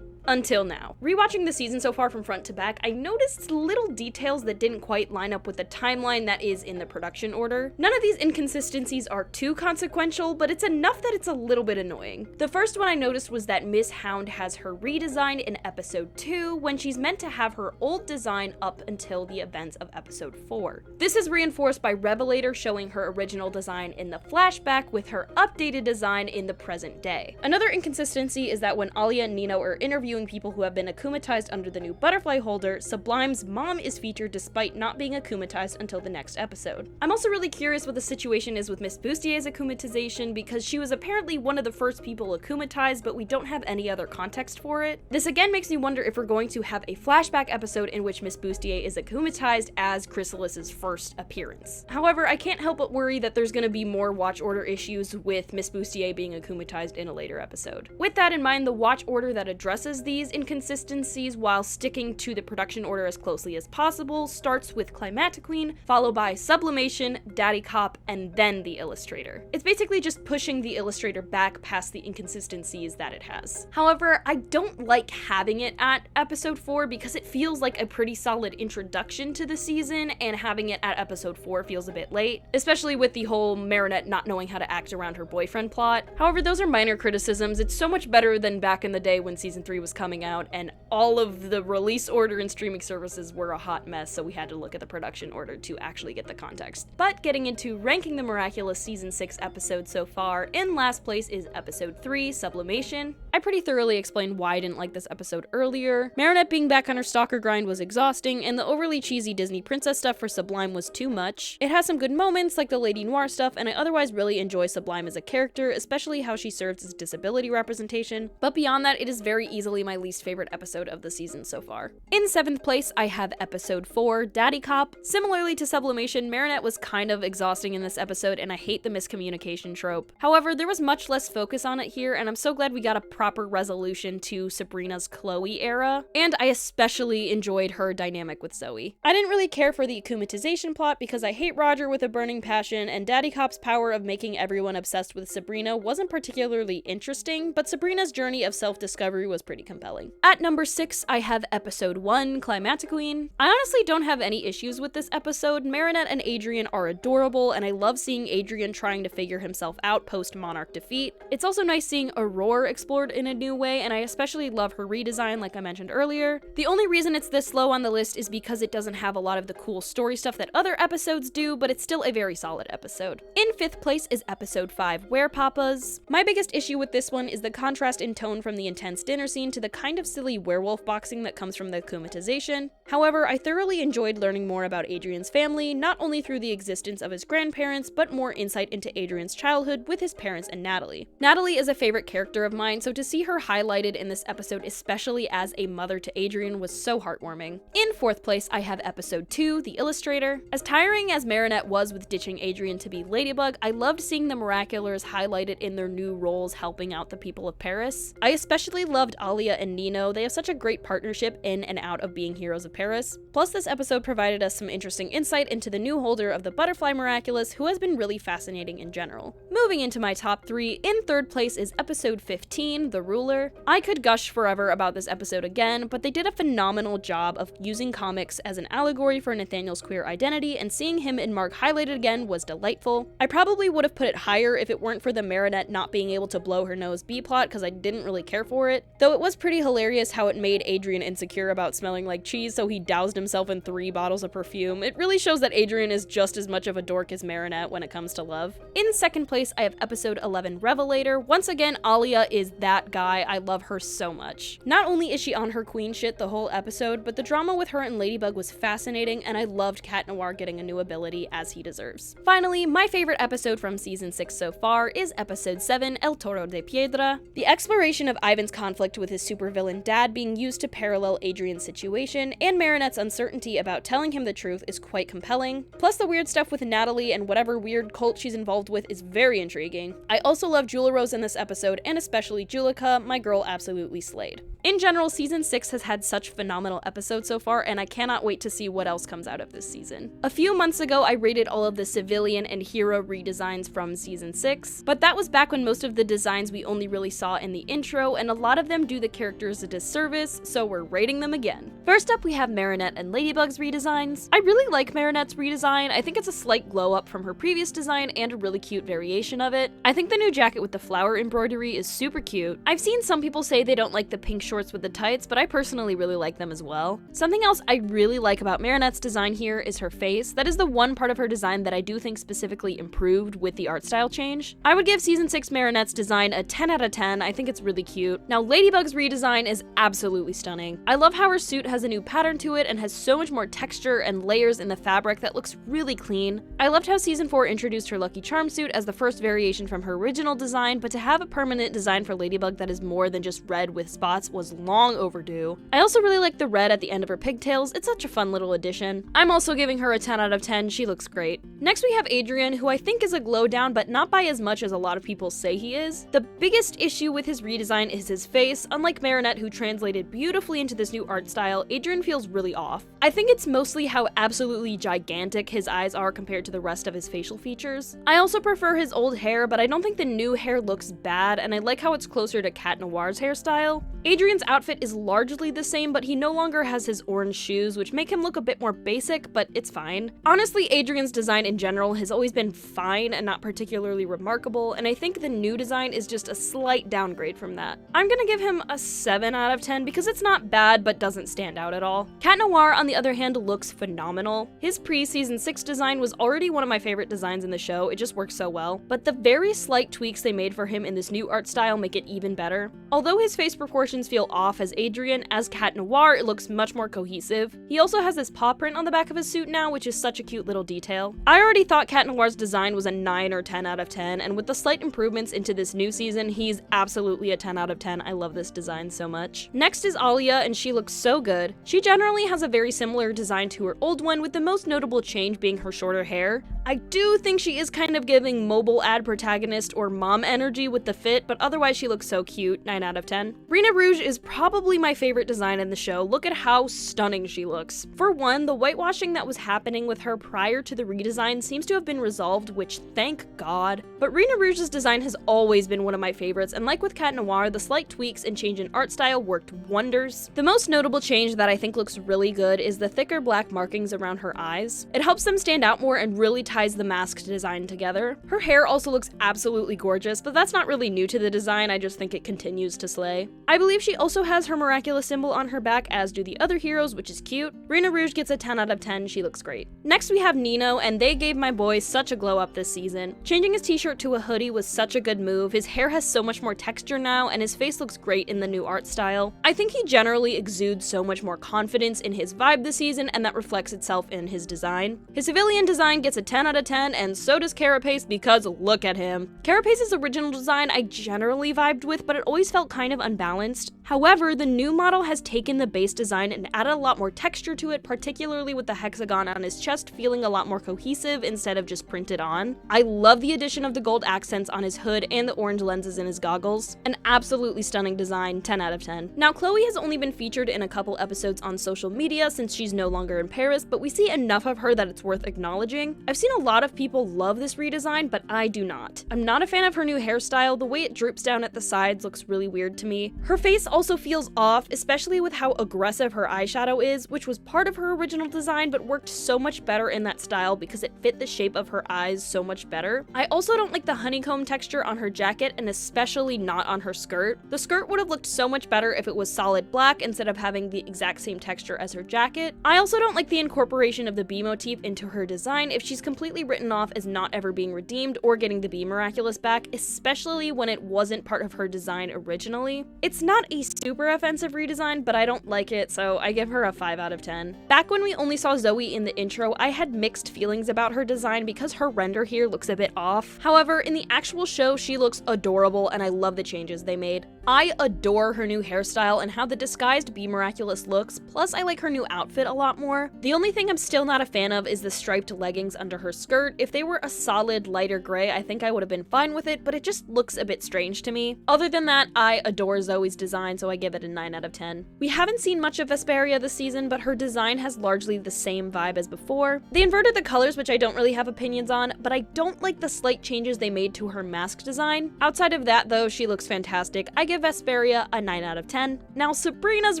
Speaker 1: Until now. Rewatching the season so far from front to back, I noticed little details that didn't quite line up with the timeline that is in the production order. None of these inconsistencies are too consequential, but it's enough that it's a little bit annoying. The first one I noticed was that Miss Hound has her redesign in episode 2 when she's meant to have her old design up until the events of episode 4. This is reinforced by Revelator showing her original design in the flashback with her updated design in the present day. Another inconsistency is that when Alia and Nino are interviewing people who have been akumatized under the new butterfly holder, Sublime's mom is featured despite not being akumatized until the next episode. I'm also really curious what the situation is with Miss Boustier's akumatization because she was apparently one of the first people akumatized, but we don't have any other context for it. This again makes me wonder if we're going to have a flashback episode in which Miss Boustier is akumatized as Chrysalis's first appearance. However, I can't help but worry that there's going to be more watch order issues with Miss Boustier being akumatized in a later episode. With that in mind, the watch order that addresses addresses these inconsistencies while sticking to the production order as closely as possible, starts with Climatiqueen, followed by Sublimation, Daddycop, and then the Illustrhater. It's basically just pushing the Illustrhater back past the inconsistencies that it has. However, I don't like having it at episode 4 because it feels like a pretty solid introduction to the season, and having it at episode 4 feels a bit late, especially with the whole Marinette not knowing how to act around her boyfriend plot. However, those are minor criticisms. It's so much better than back in the day when season 3 was coming out and all of the release order and streaming services were a hot mess, so we had to look at the production order to actually get the context. But getting into ranking the Miraculous season 6 episodes so far, in last place is episode 3, Sublimation. I pretty thoroughly explained why I didn't like this episode earlier. Marinette being back on her stalker grind was exhausting, and the overly cheesy Disney princess stuff for Sublime was too much. It has some good moments like the Lady Noir stuff, and I otherwise really enjoy Sublime as a character, especially how she serves as disability representation, but beyond that, it is very easily my least favorite episode of the season so far. In 7th place, I have episode 4, Daddycop. Similarly to Sublimation, Marinette was kind of exhausting in this episode, and I hate the miscommunication trope. However, there was much less focus on it here, and I'm so glad we got a proper resolution to Sabrina's Chloe era, and I especially enjoyed her dynamic with Zoe. I didn't really care for the akumatization plot because I hate Roger with a burning passion, and Daddycop's power of making everyone obsessed with Sabrina wasn't particularly interesting, but Sabrina's journey of self-discovery was pretty compelling. At number 6, I have episode 1, Climatiqueen. I honestly don't have any issues with this episode. Marinette and Adrien are adorable, and I love seeing Adrien trying to figure himself out post-Monarch defeat. It's also nice seeing Aurore explored in a new way, and I especially love her redesign like I mentioned earlier. The only reason it's this low on the list is because it doesn't have a lot of the cool story stuff that other episodes do, but it's still a very solid episode. In 5th place is episode 5, Werepapas. My biggest issue with this one is the contrast in tone from the intense dinner scene to the kind of silly werewolf boxing that comes from the akumatization. However, I thoroughly enjoyed learning more about Adrien's family, not only through the existence of his grandparents, but more insight into Adrien's childhood with his parents and Natalie. Natalie is a favorite character of mine, so to see her highlighted in this episode, especially as a mother to Adrien, was so heartwarming. In 4th place, I have episode 2, The Illustrhater. As tiring as Marinette was with ditching Adrien to be Ladybug, I loved seeing the Miraculous highlighted in their new roles helping out the people of Paris. I especially loved Alia and Nino. They have such a great partnership in and out of being heroes of Paris. Plus, this episode provided us some interesting insight into the new holder of the Butterfly Miraculous, who has been really fascinating in general. Moving into my top 3, in 3rd place is episode 15, The Ruler. I could gush forever about this episode again, but they did a phenomenal job of using comics as an allegory for Nathaniel's queer identity, and seeing him and Mark highlighted again was delightful. I probably would have put it higher if it weren't for the Marinette not being able to blow her nose B-plot, because I didn't really care for it. Though it was pretty hilarious how it made Adrien insecure about smelling like cheese, so he doused himself in 3 bottles of perfume. It really shows that Adrien is just as much of a dork as Marinette when it comes to love. In 2nd place, I have episode 11, Revelator. Once again, Alia is that guy. I love her so much. Not only is she on her queen shit the whole episode, but the drama with her and Ladybug was fascinating, and I loved Cat Noir getting a new ability as he deserves. Finally, my favorite episode from season 6 so far is episode 7, El Toro de Piedra. The exploration of Ivan's conflict with his supervillain dad being used to parallel Adrien's situation, and Marinette's uncertainty about telling him the truth is quite compelling. Plus, the weird stuff with Natalie and whatever weird cult she's involved with is very intriguing. I also love Jula Rose in this episode, and especially Julika. My girl absolutely slayed. In general, season 6 has had such phenomenal episodes so far, and I cannot wait to see what else comes out of this season. A few months ago, I rated all of the civilian and hero redesigns from season 6, but that was back when most of the designs we only really saw in the intro, and a lot of them do the characters a disservice, so we're rating them again. First up, we have Marinette and Ladybug's redesigns. I really like Marinette's redesign. I think it's a slight glow up from her previous design and a really cute variation of it. I think the new jacket with the flower embroidery is super cute. I've seen some people say they don't like the pink shorts with the tights, but I personally really like them as well. Something else I really like about Marinette's design here is her face. That is the one part of her design that I do think specifically improved with the art style change. I would give season 6 Marinette's design a 10 out of 10. I think it's really cute. Now, Ladybug's redesign is absolutely stunning. I love how her suit has a new pattern to it and has so much more texture and layers in the fabric that looks really clean. I loved how season 4 introduced her Lucky Charm suit as the first variation from her original design, but to have a permanent design for Ladybug that is more than just red with spots was was long overdue. I also really like the red at the end of her pigtails, it's such a fun little addition. I'm also giving her a 10 out of 10, she looks great. Next we have Adrian, who I think is a glow down, but not by as much as a lot of people say he is. The biggest issue with his redesign is his face. Unlike Marinette, who translated beautifully into this new art style, Adrian feels really off. I think it's mostly how absolutely gigantic his eyes are compared to the rest of his facial features. I also prefer his old hair, but I don't think the new hair looks bad, and I like how it's closer to Cat Noir's hairstyle. Adrian's outfit is largely the same, but he no longer has his orange shoes, which make him look a bit more basic, but it's fine. Honestly, Adrian's design in general has always been fine and not particularly remarkable, and I think the new design is just a slight downgrade from that. I'm gonna give him a 7 out of 10 because it's not bad, but doesn't stand out at all. Cat Noir, on the other hand, looks phenomenal. His pre-season 6 design was already one of my favorite designs in the show, it just works so well, but the very slight tweaks they made for him in this new art style make it even better. Although his face proportions feel off as Adrian, as Cat Noir it looks much more cohesive. He also has his paw print on the back of his suit now, which is such a cute little detail. I already thought Cat Noir's design was a 9 or 10 out of 10, and with the slight improvements into this new season, he's absolutely a 10 out of 10. I love this design so much. Next is Alia, and she looks so good. She generally has a very similar design to her old one, with the most notable change being her shorter hair. I do think she is kind of giving mobile ad protagonist or mom energy with the fit, but otherwise she looks so cute, 9 out of 10. Rena Rouge is probably my favorite design in the show. Look at how stunning she looks. For one, the whitewashing that was happening with her prior to the redesign seems to have been resolved, which thank God. But Rena Rouge's design has always been one of my favorites, and like with Cat Noir, the slight tweaks and change in art style worked wonders. The most notable change that I think looks really good is the thicker black markings around her eyes. It helps them stand out more and really ties the mask design together. Her hair also looks absolutely gorgeous, but that's not really new to the design, I just think it continues to slay. I believe she also has her miraculous symbol on her back, as do the other heroes, which is cute. Rena Rouge gets a 10 out of 10, she looks great. Next we have Nino, and they gave my boy such a glow up this season. Changing his t-shirt to a hoodie was such a good move, his hair has so much more texture now, and his face looks great in the new art style. I think he generally exudes so much more confidence in his vibe this season, and that reflects itself in his design. His civilian design gets a 10 out of 10, and so does Carapace, because look at him. Carapace's original design I generally vibed with, but it always felt kind of unbalanced. However, the new model has taken the base design and added a lot more texture to it, particularly with the hexagon on his chest feeling a lot more cohesive instead of just printed on. I love the addition of the gold accents on his hood and the orange lenses in his goggles. An absolutely stunning design, 10 out of 10. Now, Chloe has only been featured in a couple episodes on social media since she's no longer in Paris, but we see enough of her that it's worth acknowledging. I've seen a lot of people love this redesign, but I do not. I'm not a fan of her new hairstyle. The way it droops down at the sides looks really weird to me. Her face also feels off, especially with how aggressive her eyeshadow is, which was part of her original design but worked so much better in that style because it fit the shape of her eyes so much better. I also don't like the honeycomb texture on her jacket, and especially not on her skirt. The skirt would have looked so much better if it was solid black instead of having the exact same texture as her jacket. I also don't like the incorporation of the bee motif into her design if she's completely written off as not ever being redeemed or getting the bee miraculous back, especially when it wasn't part of her design originally. It's not a super offensive redesign, but I don't like it, so I give her a 5 out of 10. Back when we only saw Zoe in the intro, I had mixed feelings about her design because her render here looks a bit off. However, in the actual show, she looks adorable, and I love the changes they made. I adore her new hairstyle and how the disguised Bee Miraculous looks, plus I like her new outfit a lot more. The only thing I'm still not a fan of is the striped leggings under her skirt. If they were a solid lighter gray, I think I would have been fine with it, but it just looks a bit strange to me. Other than that, I adore Zoe's design, so I give it a 9 out of 10. We haven't seen much of Vesperia this season, but her design has largely the same vibe as before. They inverted the colors, which I don't really have opinions on, but I don't like the slight changes they made to her mask design. Outside of that, though, she looks fantastic. I give Vesperia a 9 out of 10. Now, Sabrina's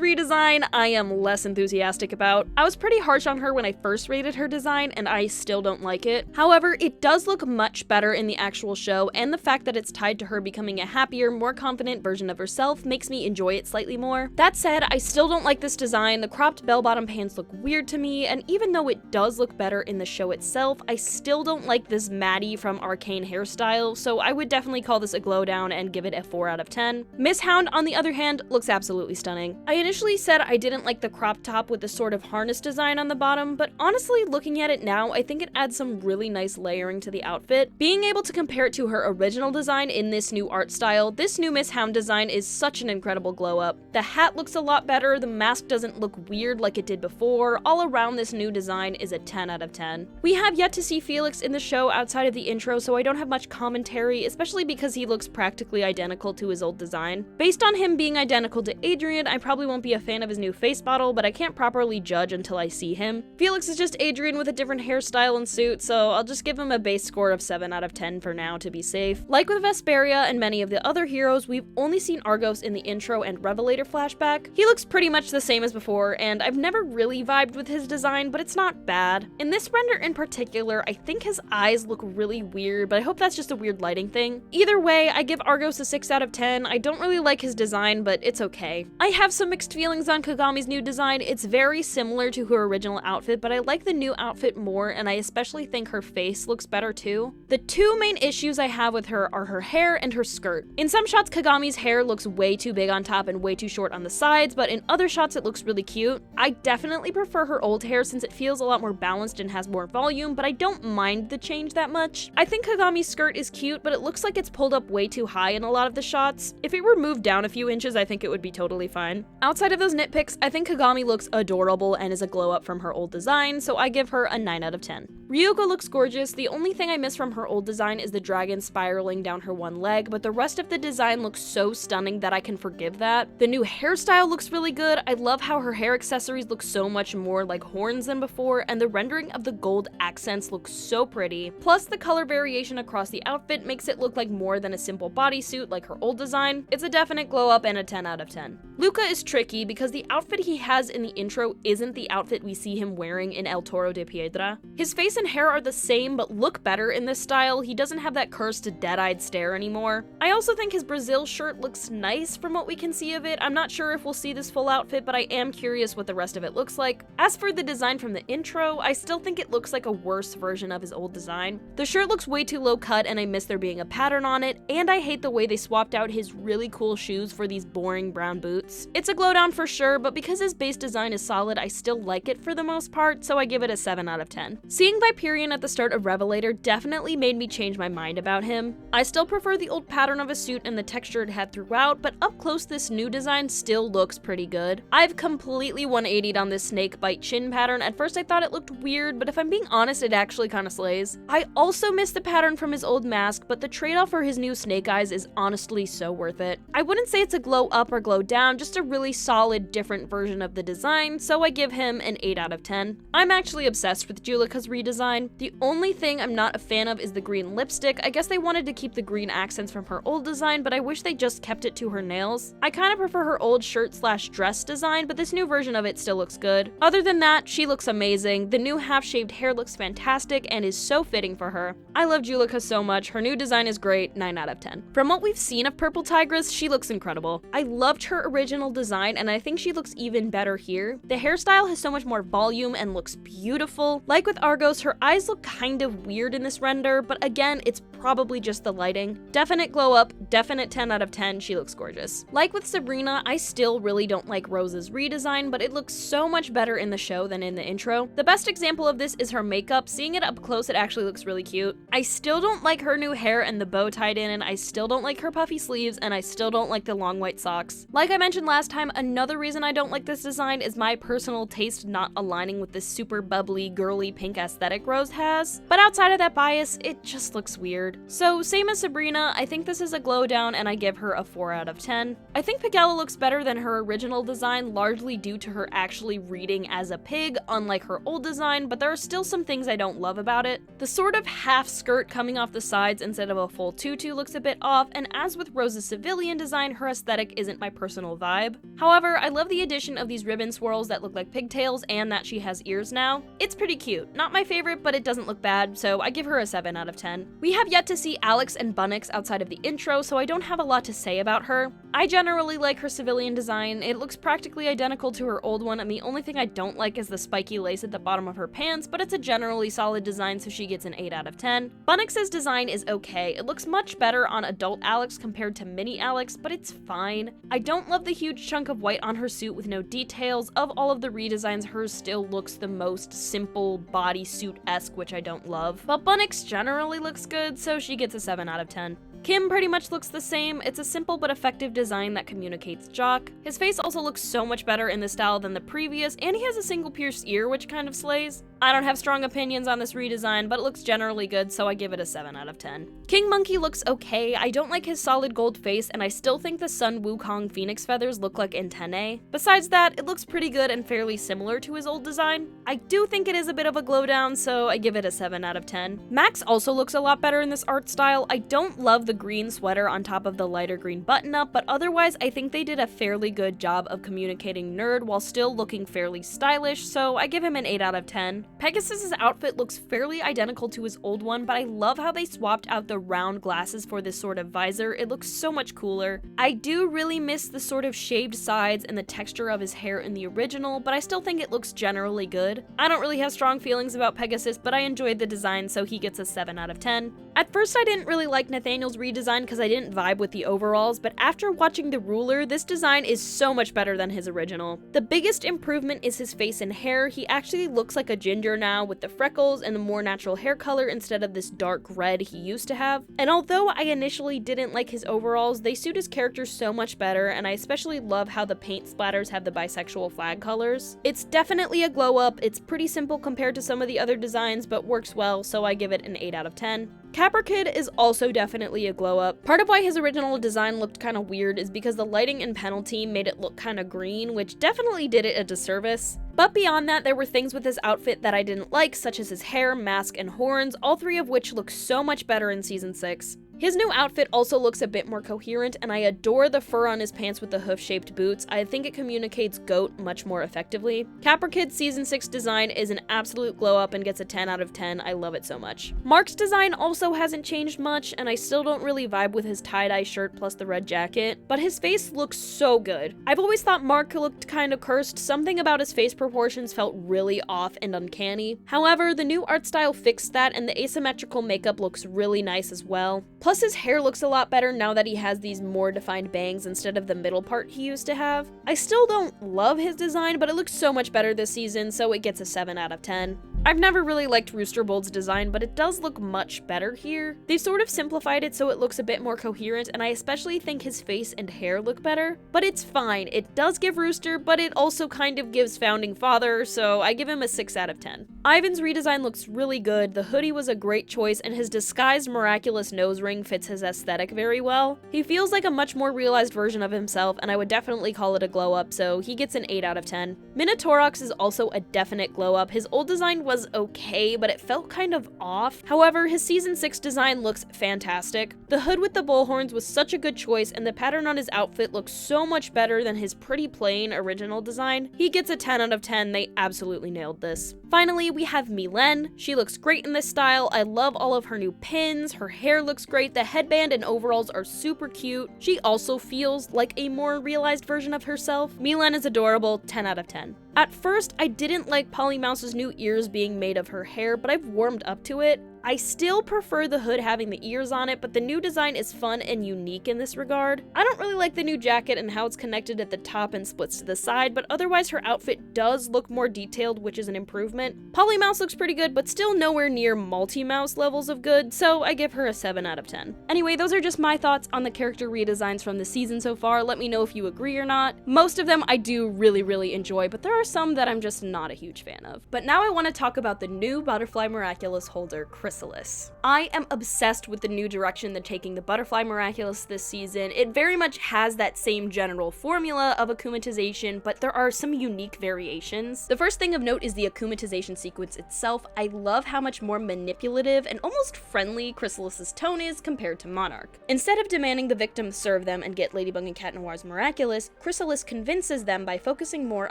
Speaker 1: redesign, I am less enthusiastic about. I was pretty harsh on her when I first rated her design, and I still don't like it. However, it does look much better in the actual show, and the fact that it's tied to her becoming a happier, more confident version of herself makes me enjoy it slightly more. That said, I still don't like this design. The cropped bell-bottom pants look weird to me, and even though it does look better in the show itself, I still don't like this Maddie from Arcane hairstyle, so I would definitely call this a glow down and give it a 4 out of 10. Miss Hound, on the other hand, looks absolutely stunning. I initially said I didn't like the crop top with the sort of harness design on the bottom, but honestly, looking at it now, I think it adds some really nice layering to the outfit. Being able to compare it to her original design in this new art style, this new Miss Hound design is such an incredible glow up. The hat looks a lot better, the mask doesn't look weird like it did before. All around, this new design is a 10 out of 10. We have yet to see Felix in the show outside of the intro, so I don't have much commentary, especially because he looks practically identical to his old design. Based on him being identical to Adrian, I probably won't be a fan of his new face model, but I can't properly judge until I see him. Felix is just Adrian with a different hairstyle and suit, so I'll just give him a base score of 7 out of 10 for now to be safe. Like with Vesperia and many of the other heroes, we've only seen Argos in the intro and Revelator flashback. He looks pretty much the same as before, and I've never really vibed with his design, but it's not bad. In this render in particular, I think his eyes look really weird, but I hope that's just a weird lighting thing. Either way, I give Argos a 6 out of 10. I don't really like his design, but it's okay. I have some mixed feelings on Kagami's new design. It's very similar to her original outfit, but I like the new outfit more, and I especially think her face looks better too. The two main issues I have with her are her hair and her skirt. In some shots, Kagami's hair looks way too big on top and way too short on the sides, but in other shots it looks really cute. I definitely prefer her old hair since it feels a lot more balanced and has more volume, but I don't mind the change that much. I think Kagami's skirt is cute, but it looks like it's pulled up way too high in a lot of the shots. If it were moved down a few inches, I think it would be totally fine. Outside of those nitpicks, I think Kagami looks adorable and is a glow up from her old design, so I give her a 9 out of 10. Ryuko looks gorgeous. The only thing I miss from her old design is the dragon spiraling down her one leg, but the rest of the design looks so stunning that I can forgive that. The new hairstyle looks really good. I love how her hair accessories look so much more like horns than before, and the rendering of the gold accents looks so pretty. Plus, the color variation across the outfit makes it look like more than a simple bodysuit like her old design. It's a definite glow up and a 10 out of 10. Luca is tricky because the outfit he has in the intro isn't the outfit we see him wearing in El Toro de Piedra. His face and hair are the same but look better in this style. He doesn't have that cursed dead-eyed stare anymore. I also think his Brazil shirt looks nice from what we can see of it. I'm not sure if we'll see this full outfit, but I am curious what the rest of it looks like. As for the design from the intro, I still think it looks like a worse version of his old design. The shirt looks way too low cut and I miss there being a pattern on it, and I hate the way they swapped out his really cool shoes for these boring brown boots. It's a glow down for sure, but because his base design is solid, I still like it for the most part, so I give it a 7 out of 10. Seeing Viperion at the start of Revelator definitely made me change my mind about him. I still prefer the old pattern of his suit and the texture it had throughout, but up close this new design still looks pretty good. I've completely 180'd on this snake bite chin pattern. At first I thought it looked weird, but if I'm being honest, it actually kinda slays. I also miss the pattern from his old mask, but the trade-off for his new snake eyes is honestly so worth it. I wouldn't say it's a glow up or glow down, just a really solid, different version of the design, so I give him an 8 out of 10. I'm actually obsessed with Julika's redesign. The only thing I'm not a fan of is the green lipstick. I guess they wanted to keep the green accents from her old design, but I wish they just kept it to her nails. I kinda prefer her old shirt/dress design, but this new version of it still looks good. Other than that, she looks amazing. The new half-shaved hair looks fantastic and is so fitting for her. I love Julika so much. Her new design is great, 9 out of 10. From what we've seen of Purple Tigress, she looks incredible. I loved her original design and I think she looks even better here. The hairstyle has so much more volume and looks beautiful. Like with Argos, her eyes look kind of weird in this render, but again, it's probably just the lighting. Definite glow up, definite 10 out of 10, she looks gorgeous. Like with Sabrina, I still really don't like Rose's redesign, but it looks so much better in the show than in the intro. The best example of this is her makeup. Seeing it up close, it actually looks really cute. I still don't like her new hair and the bow tied in, and I still don't like her puffy sleeves, and I still don't like the long white socks. Like I mentioned last time, another reason I don't like this design is my personal taste not aligning with the super bubbly, girly pink aesthetic Rose has. But outside of that bias, it just looks weird. So same as Sabrina, I think this is a glow down and I give her a 4 out of 10. I think Pagella looks better than her original design, largely due to her actually reading as a pig, unlike her old design, but there are still some things I don't love about it. The sort of half skirt coming off the sides instead of a full tutu looks a bit off, and as with Rose's civilian design, her aesthetic isn't my personal vibe. However, I love the addition of these ribbon swirls that look like pigtails and that she has ears now. It's pretty cute. Not my favorite, but it doesn't look bad, so I give her a 7 out of 10. We have yet yet to see Alex and Bunnix outside of the intro, so I don't have a lot to say about her. I generally like her civilian design. It looks practically identical to her old one, and the only thing I don't like is the spiky lace at the bottom of her pants, but it's a generally solid design, so she gets an 8 out of 10. Bunnix's design is okay. It looks much better on adult Alex compared to mini Alex, but it's fine. I don't love the huge chunk of white on her suit with no details. Of all of the redesigns, hers still looks the most simple bodysuit-esque, which I don't love. But Bunnix generally looks good, so she gets a 7 out of 10. Kim pretty much looks the same. It's a simple but effective design that communicates Jock. His face also looks so much better in this style than the previous, and he has a single pierced ear, which kind of slays. I don't have strong opinions on this redesign, but it looks generally good, so I give it a 7 out of 10. King Monkey looks okay. I don't like his solid gold face, and I still think the Sun Wukong Phoenix feathers look like antennae. Besides that, it looks pretty good and fairly similar to his old design. I do think it is a bit of a glow down, so I give it a 7 out of 10. Max also looks a lot better in this art style. I don't love the green sweater on top of the lighter green button-up, but otherwise I think they did a fairly good job of communicating nerd while still looking fairly stylish, so I give him an 8 out of 10. Pegasus's outfit looks fairly identical to his old one, but I love how they swapped out the round glasses for this sort of visor. It looks so much cooler. I do really miss the sort of shaved sides and the texture of his hair in the original, but I still think it looks generally good. I don't really have strong feelings about Pegasus, but I enjoyed the design, so he gets a 7 out of 10. At first I didn't really like Nathaniel's redesign because I didn't vibe with the overalls, but after watching the ruler, this design is so much better than his original. The biggest improvement is his face and hair. He actually looks like a ginger now with the freckles and the more natural hair color instead of this dark red he used to have. And although I initially didn't like his overalls, they suit his character so much better, and I especially love how the paint splatters have the bisexual flag colors. It's definitely a glow up. It's pretty simple compared to some of the other designs, but works well, so I give it an 8 out of 10. Capper Kid is also definitely a glow up. Part of why his original design looked kind of weird is because the lighting and penalty made it look kind of green, which definitely did it a disservice. But beyond that, there were things with his outfit that I didn't like, such as his hair, mask, and horns, all three of which look so much better in Season 6. His new outfit also looks a bit more coherent, and I adore the fur on his pants with the hoof-shaped boots. I think it communicates goat much more effectively. Capper Kid's Season 6 design is an absolute glow-up and gets a 10 out of 10. I love it so much. Mark's design also hasn't changed much, and I still don't really vibe with his tie-dye shirt plus the red jacket, but his face looks so good. I've always thought Mark looked kind of cursed. Something about his face proportions felt really off and uncanny. However, the new art style fixed that, and the asymmetrical makeup looks really nice as well. Plus, his hair looks a lot better now that he has these more defined bangs instead of the middle part he used to have. I still don't love his design, but it looks so much better this season, so it gets a 7 out of 10. I've never really liked Rooster Bold's design, but it does look much better here. They've sort of simplified it so it looks a bit more coherent, and I especially think his face and hair look better. But it's fine. It does give Rooster, but it also kind of gives Founding Father, so I give him a 6 out of 10. Ivan's redesign looks really good. The hoodie was a great choice, and his disguised miraculous nose ring fits his aesthetic very well. He feels like a much more realized version of himself, and I would definitely call it a glow up, so he gets an 8 out of 10. Minotaurox is also a definite glow up. His old design was okay, but it felt kind of off. However, his Season 6 design looks fantastic. The hood with the bullhorns was such a good choice, and the pattern on his outfit looks so much better than his pretty plain original design. He gets a 10 out of 10. They absolutely nailed this. Finally, we have Milen. She looks great in this style. I love all of her new pins. Her hair looks great. The headband and overalls are super cute. She also feels like a more realized version of herself. Milen is adorable. 10 out of 10. At first, I didn't like Polly Mouse's new ears being made of her hair, but I've warmed up to it. I still prefer the hood having the ears on it, but the new design is fun and unique in this regard. I don't really like the new jacket and how it's connected at the top and splits to the side, but otherwise her outfit does look more detailed, which is an improvement. Polly Mouse looks pretty good, but still nowhere near Multi-Mouse levels of good, so I give her a 7 out of 10. Anyway, those are just my thoughts on the character redesigns from the season so far. Let me know if you agree or not. Most of them I do really enjoy, but there are some that I'm just not a huge fan of. But now I want to talk about the new Butterfly Miraculous holder, Chrysalis. I am obsessed with the new direction they're taking the Butterfly Miraculous this season. It very much has that same general formula of akumatization, but there are some unique variations. The first thing of note is the akumatization sequence itself. I love how much more manipulative and almost friendly Chrysalis's tone is compared to Monarch. Instead of demanding the victim serve them and get Ladybug and Cat Noir's Miraculous, Chrysalis convinces them by focusing more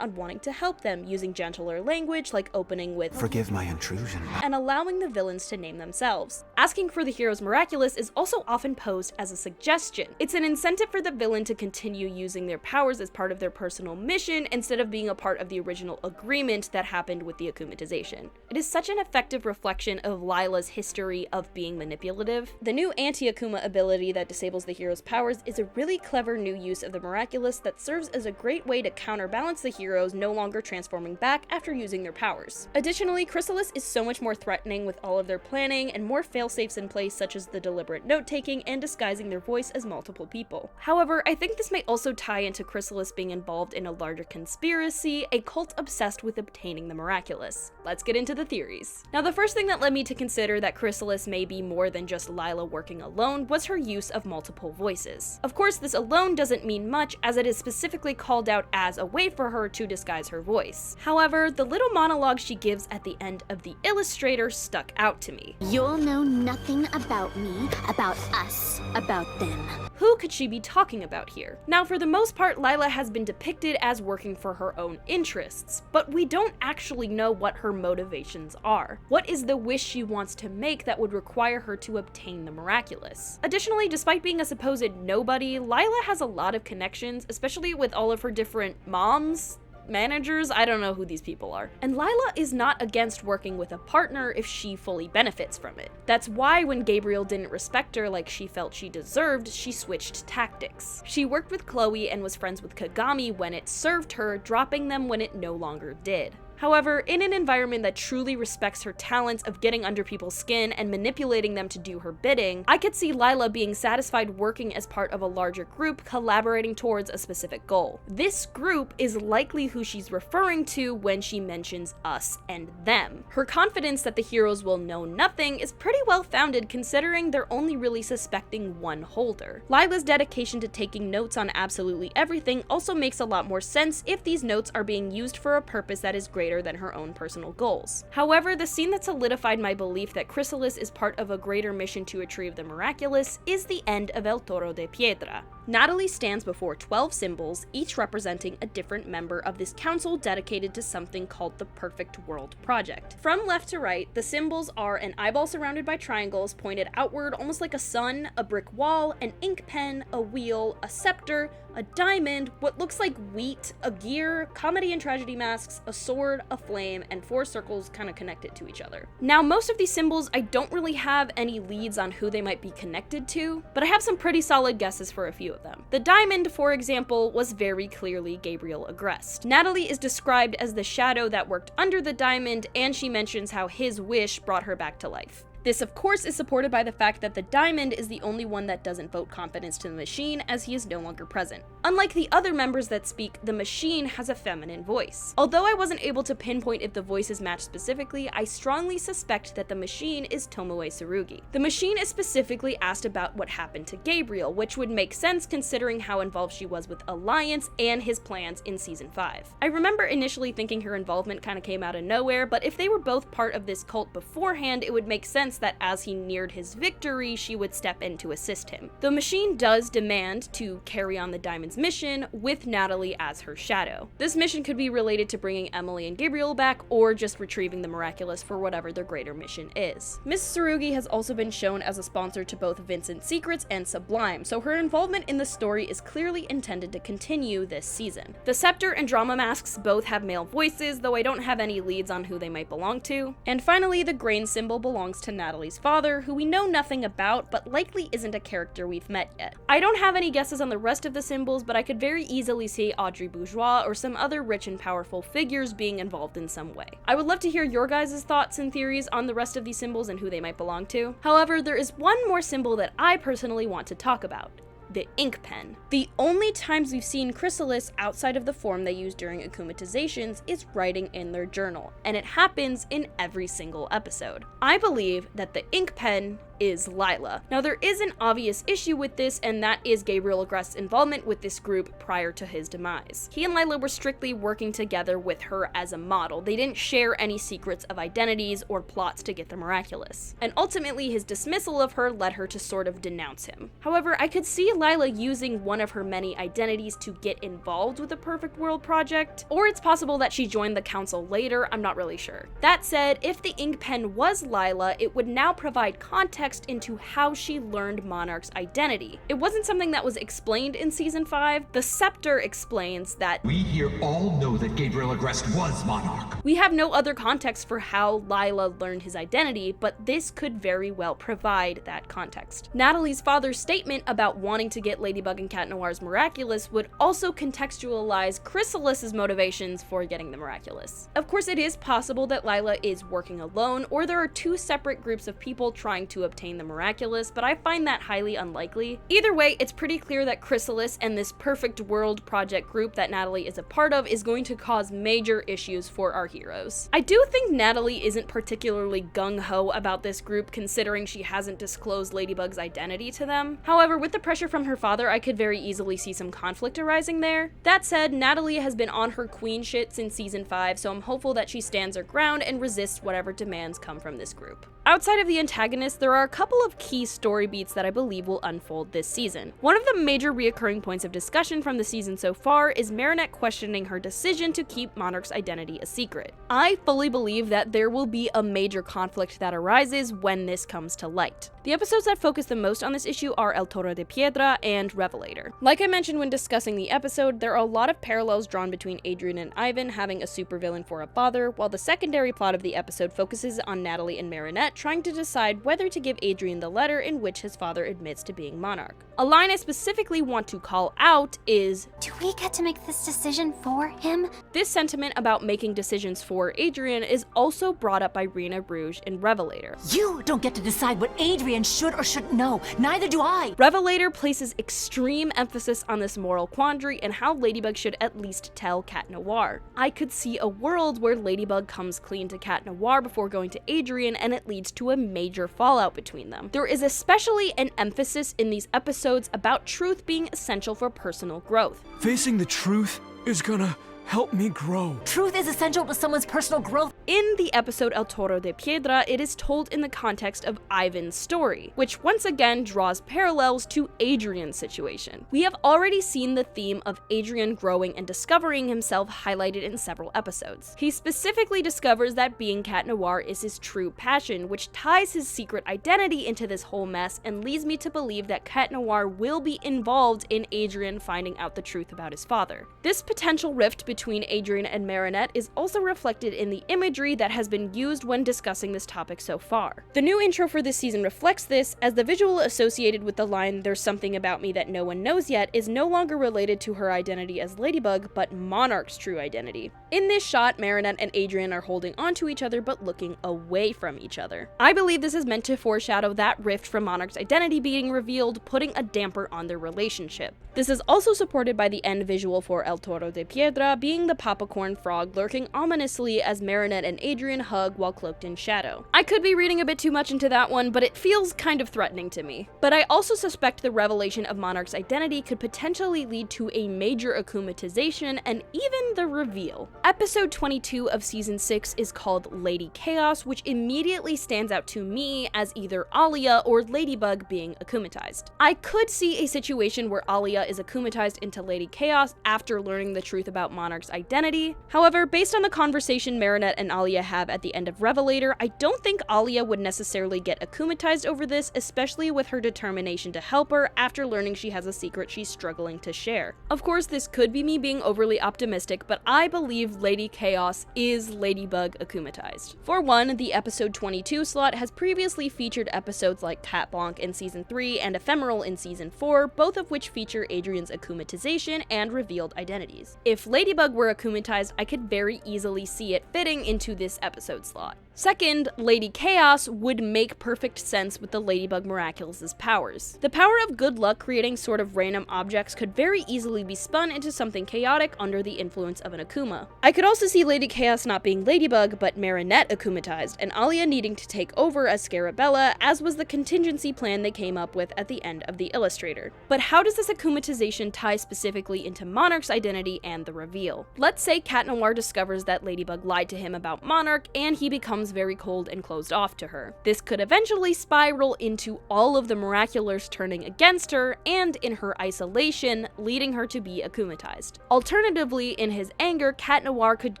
Speaker 1: on wanting to help them, using gentler language like opening with
Speaker 8: "Forgive my intrusion,"
Speaker 1: and allowing the villains to name same themselves. Asking for the hero's Miraculous is also often posed as a suggestion. It's an incentive for the villain to continue using their powers as part of their personal mission instead of being a part of the original agreement that happened with the akumatization. It is such an effective reflection of Lila's history of being manipulative. The new anti-Akuma ability that disables the hero's powers is a really clever new use of the Miraculous that serves as a great way to counterbalance the heroes no longer transforming back after using their powers. Additionally, Chrysalis is so much more threatening with all of their planning and more failsafes in place, such as the deliberate note-taking and disguising their voice as multiple people. However, I think this may also tie into Chrysalis being involved in a larger conspiracy, a cult obsessed with obtaining the Miraculous. Let's get into the theories. Now, the first thing that led me to consider that Chrysalis may be more than just Lila working alone was her use of multiple voices. Of course, this alone doesn't mean much, as it is specifically called out as a way for her to disguise her voice. However, the little monologue she gives at the end of the Illustrhater stuck out to me.
Speaker 9: You'll know nothing about me, about us, about them.
Speaker 1: Who could she be talking about here? Now, for the most part, Lila has been depicted as working for her own interests, but we don't actually know what her motivations are. What is the wish she wants to make that would require her to obtain the Miraculous? Additionally, despite being a supposed nobody, Lila has a lot of connections, especially with all of her different moms, managers, I don't know who these people are. And Lila is not against working with a partner if she fully benefits from it. That's why when Gabriel didn't respect her like she felt she deserved, she switched tactics. She worked with Chloe and was friends with Kagami when it served her, dropping them when it no longer did. However, in an environment that truly respects her talents of getting under people's skin and manipulating them to do her bidding, I could see Lila being satisfied working as part of a larger group collaborating towards a specific goal. This group is likely who she's referring to when she mentions us and them. Her confidence that the heroes will know nothing is pretty well founded considering they're only really suspecting one holder. Lila's dedication to taking notes on absolutely everything also makes a lot more sense if these notes are being used for a purpose that is greater than her own personal goals. However, the scene that solidified my belief that Chrysalis is part of a greater mission to retrieve the Miraculous is the end of El Toro de Piedra. Natalie stands before 12 symbols, each representing a different member of this council dedicated to something called the Perfect World Project. From left to right, the symbols are an eyeball surrounded by triangles pointed outward almost like a sun, a brick wall, an ink pen, a wheel, a scepter, a diamond, what looks like wheat, a gear, comedy and tragedy masks, a sword, a flame, and 4 circles kind of connected to each other. Now, most of these symbols, I don't really have any leads on who they might be connected to, but I have some pretty solid guesses for a few of them. The diamond, for example, was very clearly Gabriel Agreste. Natalie is described as the shadow that worked under the diamond, and she mentions how his wish brought her back to life. This, of course, is supported by the fact that the diamond is the only one that doesn't vote confidence to the machine, as he is no longer present. Unlike the other members that speak, the machine has a feminine voice. Although I wasn't able to pinpoint if the voices match specifically, I strongly suspect that the machine is Tomoe Tsurugi. The machine is specifically asked about what happened to Gabriel, which would make sense considering how involved she was with Alliance and his plans in Season 5. I remember initially thinking her involvement kind of came out of nowhere, but if they were both part of this cult beforehand, it would make sense that as he neared his victory, she would step in to assist him. The machine does demand to carry on the Diamond's mission with Natalie as her shadow. This mission could be related to bringing Emily and Gabriel back, or just retrieving the Miraculous for whatever their greater mission is. Miss Tsurugi has also been shown as a sponsor to both Vincent Secrets and Sublime, so her involvement in the story is clearly intended to continue this season. The Scepter and Drama Masks both have male voices, though I don't have any leads on who they might belong to. And finally, the grain symbol belongs to Natalie's father, who we know nothing about, but likely isn't a character we've met yet. I don't have any guesses on the rest of the symbols, but I could very easily see Audrey Bourgeois or some other rich and powerful figures being involved in some way. I would love to hear your guys' thoughts and theories on the rest of these symbols and who they might belong to. However, there is one more symbol that I personally want to talk about: the ink pen. The only times we've seen Chrysalis outside of the form they use during akumatizations is writing in their journal, and it happens in every single episode. I believe that the ink pen is Lila. Now there is an obvious issue with this, and that is Gabriel Agreste's involvement with this group prior to his demise. He and Lila were strictly working together with her as a model. They didn't share any secrets of identities or plots to get the Miraculous. And ultimately his dismissal of her led her to sort of denounce him. However, I could see Lila using one of her many identities to get involved with the Perfect World project, or it's possible that she joined the council later, I'm not really sure. That said, if the ink pen was Lila, it would now provide context into how she learned Monarch's identity. It wasn't something that was explained in season 5. The Scepter explains that
Speaker 10: we here all know that Gabriel Agreste was Monarch.
Speaker 1: We have no other context for how Lila learned his identity, but this could very well provide that context. Natalie's father's statement about wanting to get Ladybug and Cat Noir's Miraculous would also contextualize Chrysalis's motivations for getting the Miraculous. Of course, it is possible that Lila is working alone, or there are two separate groups of people trying to obtain the Miraculous, but I find that highly unlikely. Either way, it's pretty clear that Chrysalis and this Perfect World project group that Natalie is a part of is going to cause major issues for our heroes. I do think Natalie isn't particularly gung-ho about this group, considering she hasn't disclosed Ladybug's identity to them. However, with the pressure from her father, I could very easily see some conflict arising there. That said, Natalie has been on her queen shit since season 5, so I'm hopeful that she stands her ground and resists whatever demands come from this group. Outside of the antagonists, there are a couple of key story beats that I believe will unfold this season. One of the major reoccurring points of discussion from the season so far is Marinette questioning her decision to keep Monarch's identity a secret. I fully believe that there will be a major conflict that arises when this comes to light. The episodes that focus the most on this issue are El Toro de Piedra and Revelator. Like I mentioned when discussing the episode, there are a lot of parallels drawn between Adrien and Ivan having a supervillain for a father, while the secondary plot of the episode focuses on Natalie and Marinette trying to decide whether to give Adrien the letter in which his father admits to being Monarch. A line I specifically want to call out is,
Speaker 9: "Do we get to make this decision for him?"
Speaker 1: This sentiment about making decisions for Adrien is also brought up by Rena Rouge in Revelator.
Speaker 3: You don't get to decide what Adrien should or shouldn't know. Neither do I.
Speaker 1: Revelator places extreme emphasis on this moral quandary and how Ladybug should at least tell Cat Noir. I could see a world where Ladybug comes clean to Cat Noir before going to Adrien, and it leads to a major fallout between them. There is especially an emphasis in these episodes about truth being essential for personal growth.
Speaker 11: Facing the truth is gonna help me grow.
Speaker 3: Truth is essential to someone's personal growth.
Speaker 1: In the episode El Toro de Piedra, it is told in the context of Ivan's story, which once again draws parallels to Adrien's situation. We have already seen the theme of Adrien growing and discovering himself highlighted in several episodes. He specifically discovers that being Cat Noir is his true passion, which ties his secret identity into this whole mess and leads me to believe that Cat Noir will be involved in Adrien finding out the truth about his father. This potential rift between Adrien and Marinette is also reflected in the imagery that has been used when discussing this topic so far. The new intro for this season reflects this, as the visual associated with the line "there's something about me that no one knows yet" is no longer related to her identity as Ladybug, but Monarch's true identity. In this shot, Marinette and Adrien are holding onto each other but looking away from each other. I believe this is meant to foreshadow that rift from Monarch's identity being revealed, putting a damper on their relationship. This is also supported by the end visual for El Toro de Piedra being the popcorn frog lurking ominously as Marinette and Adrien hug while cloaked in shadow. I could be reading a bit too much into that one, but it feels kind of threatening to me. But I also suspect the revelation of Monarch's identity could potentially lead to a major akumatization and even the reveal. Episode 22 of season 6 is called Lady Chaos, which immediately stands out to me as either Alia or Ladybug being akumatized. I could see a situation where Alia is akumatized into Lady Chaos after learning the truth about Monarch's identity. However, based on the conversation Marinette and Alia have at the end of Revelator, I don't think Alia would necessarily get akumatized over this, especially with her determination to help her after learning she has a secret she's struggling to share. Of course, this could be me being overly optimistic, but I believe Lady Chaos is Ladybug akumatized. For one, the episode 22 slot has previously featured episodes like Cat Blanc in season 3 and Ephemeral in season 4, both of which feature Adrien's akumatization and revealed identities. If Ladybug Ladybug were akumatized, I could very easily see it fitting into this episode slot. Second, Lady Chaos would make perfect sense with the Ladybug Miraculous's powers. The power of good luck creating sort of random objects could very easily be spun into something chaotic under the influence of an Akuma. I could also see Lady Chaos not being Ladybug, but Marinette akumatized, and Alia needing to take over as Scarabella, as was the contingency plan they came up with at the end of the Illustrhator. But how does this akumatization tie specifically into Monarch's identity and the reveal? Let's say Cat Noir discovers that Ladybug lied to him about Monarch, and he becomes very cold and closed off to her. This could eventually spiral into all of the Miraculars turning against her, and in her isolation, leading her to be akumatized. Alternatively, in his anger, Cat Noir could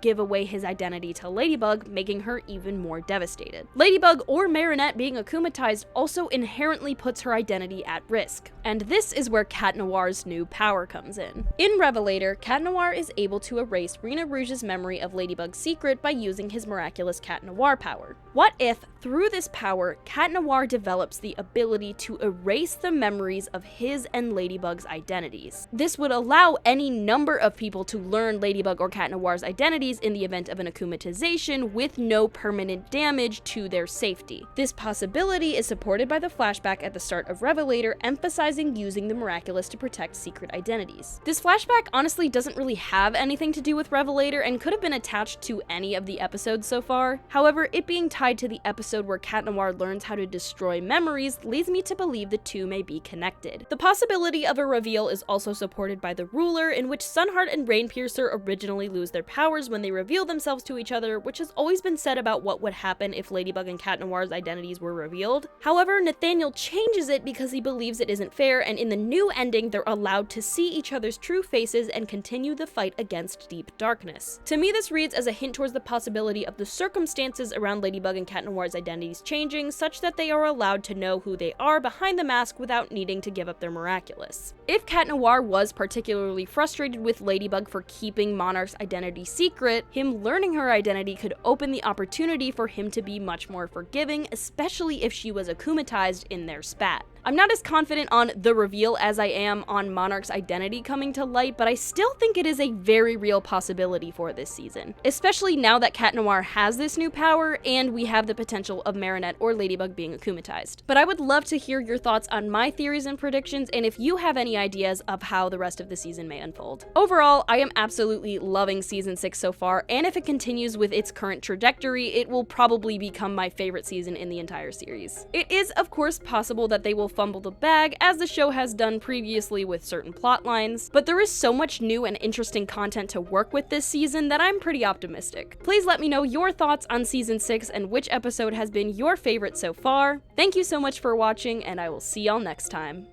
Speaker 1: give away his identity to Ladybug, making her even more devastated. Ladybug or Marinette being akumatized also inherently puts her identity at risk, and this is where Cat Noir's new power comes in. In Revelator, Cat Noir is able to erase Rena Rouge's memory of Ladybug's secret by using his miraculous Cat Noir power. What if, through this power, Cat Noir develops the ability to erase the memories of his and Ladybug's identities? This would allow any number of people to learn Ladybug or Cat Noir's identities in the event of an akumatization with no permanent damage to their safety. This possibility is supported by the flashback at the start of Revelator, emphasizing using the miraculous to protect secret identities. This flashback honestly doesn't really have anything to do with Revelator and could have been attached to any of the episodes so far. However, it being tied to the episode where Cat Noir learns how to destroy memories leads me to believe the two may be connected. The possibility of a reveal is also supported by the Ruler, in which Sunheart and Rainpiercer originally lose their powers when they reveal themselves to each other, which has always been said about what would happen if Ladybug and Cat Noir's identities were revealed. However, Nathaniel changes it because he believes it isn't fair, and in the new ending, they're allowed to see each other's true faces and continue the fight against deep darkness. To me, this reads as a hint towards the possibility of the circumstances around Ladybug and Cat Noir's identities changing such that they are allowed to know who they are behind the mask without needing to give up their miraculous. If Cat Noir was particularly frustrated with Ladybug for keeping Monarch's identity secret, him learning her identity could open the opportunity for him to be much more forgiving, especially if she was akumatized in their spat. I'm not as confident on the reveal as I am on Monarch's identity coming to light, but I still think it is a very real possibility for this season, especially now that Cat Noir has this new power and we have the potential of Marinette or Ladybug being akumatized. But I would love to hear your thoughts on my theories and predictions, and if you have any ideas of how the rest of the season may unfold. Overall, I am absolutely loving season 6 so far, and if it continues with its current trajectory, it will probably become my favorite season in the entire series. It is, of course, possible that they will fumble the bag, as the show has done previously with certain plot lines, but there is so much new and interesting content to work with this season that I'm pretty optimistic. Please let me know your thoughts on season 6 and which episode has been your favorite so far. Thank you so much for watching, and I will see y'all next time.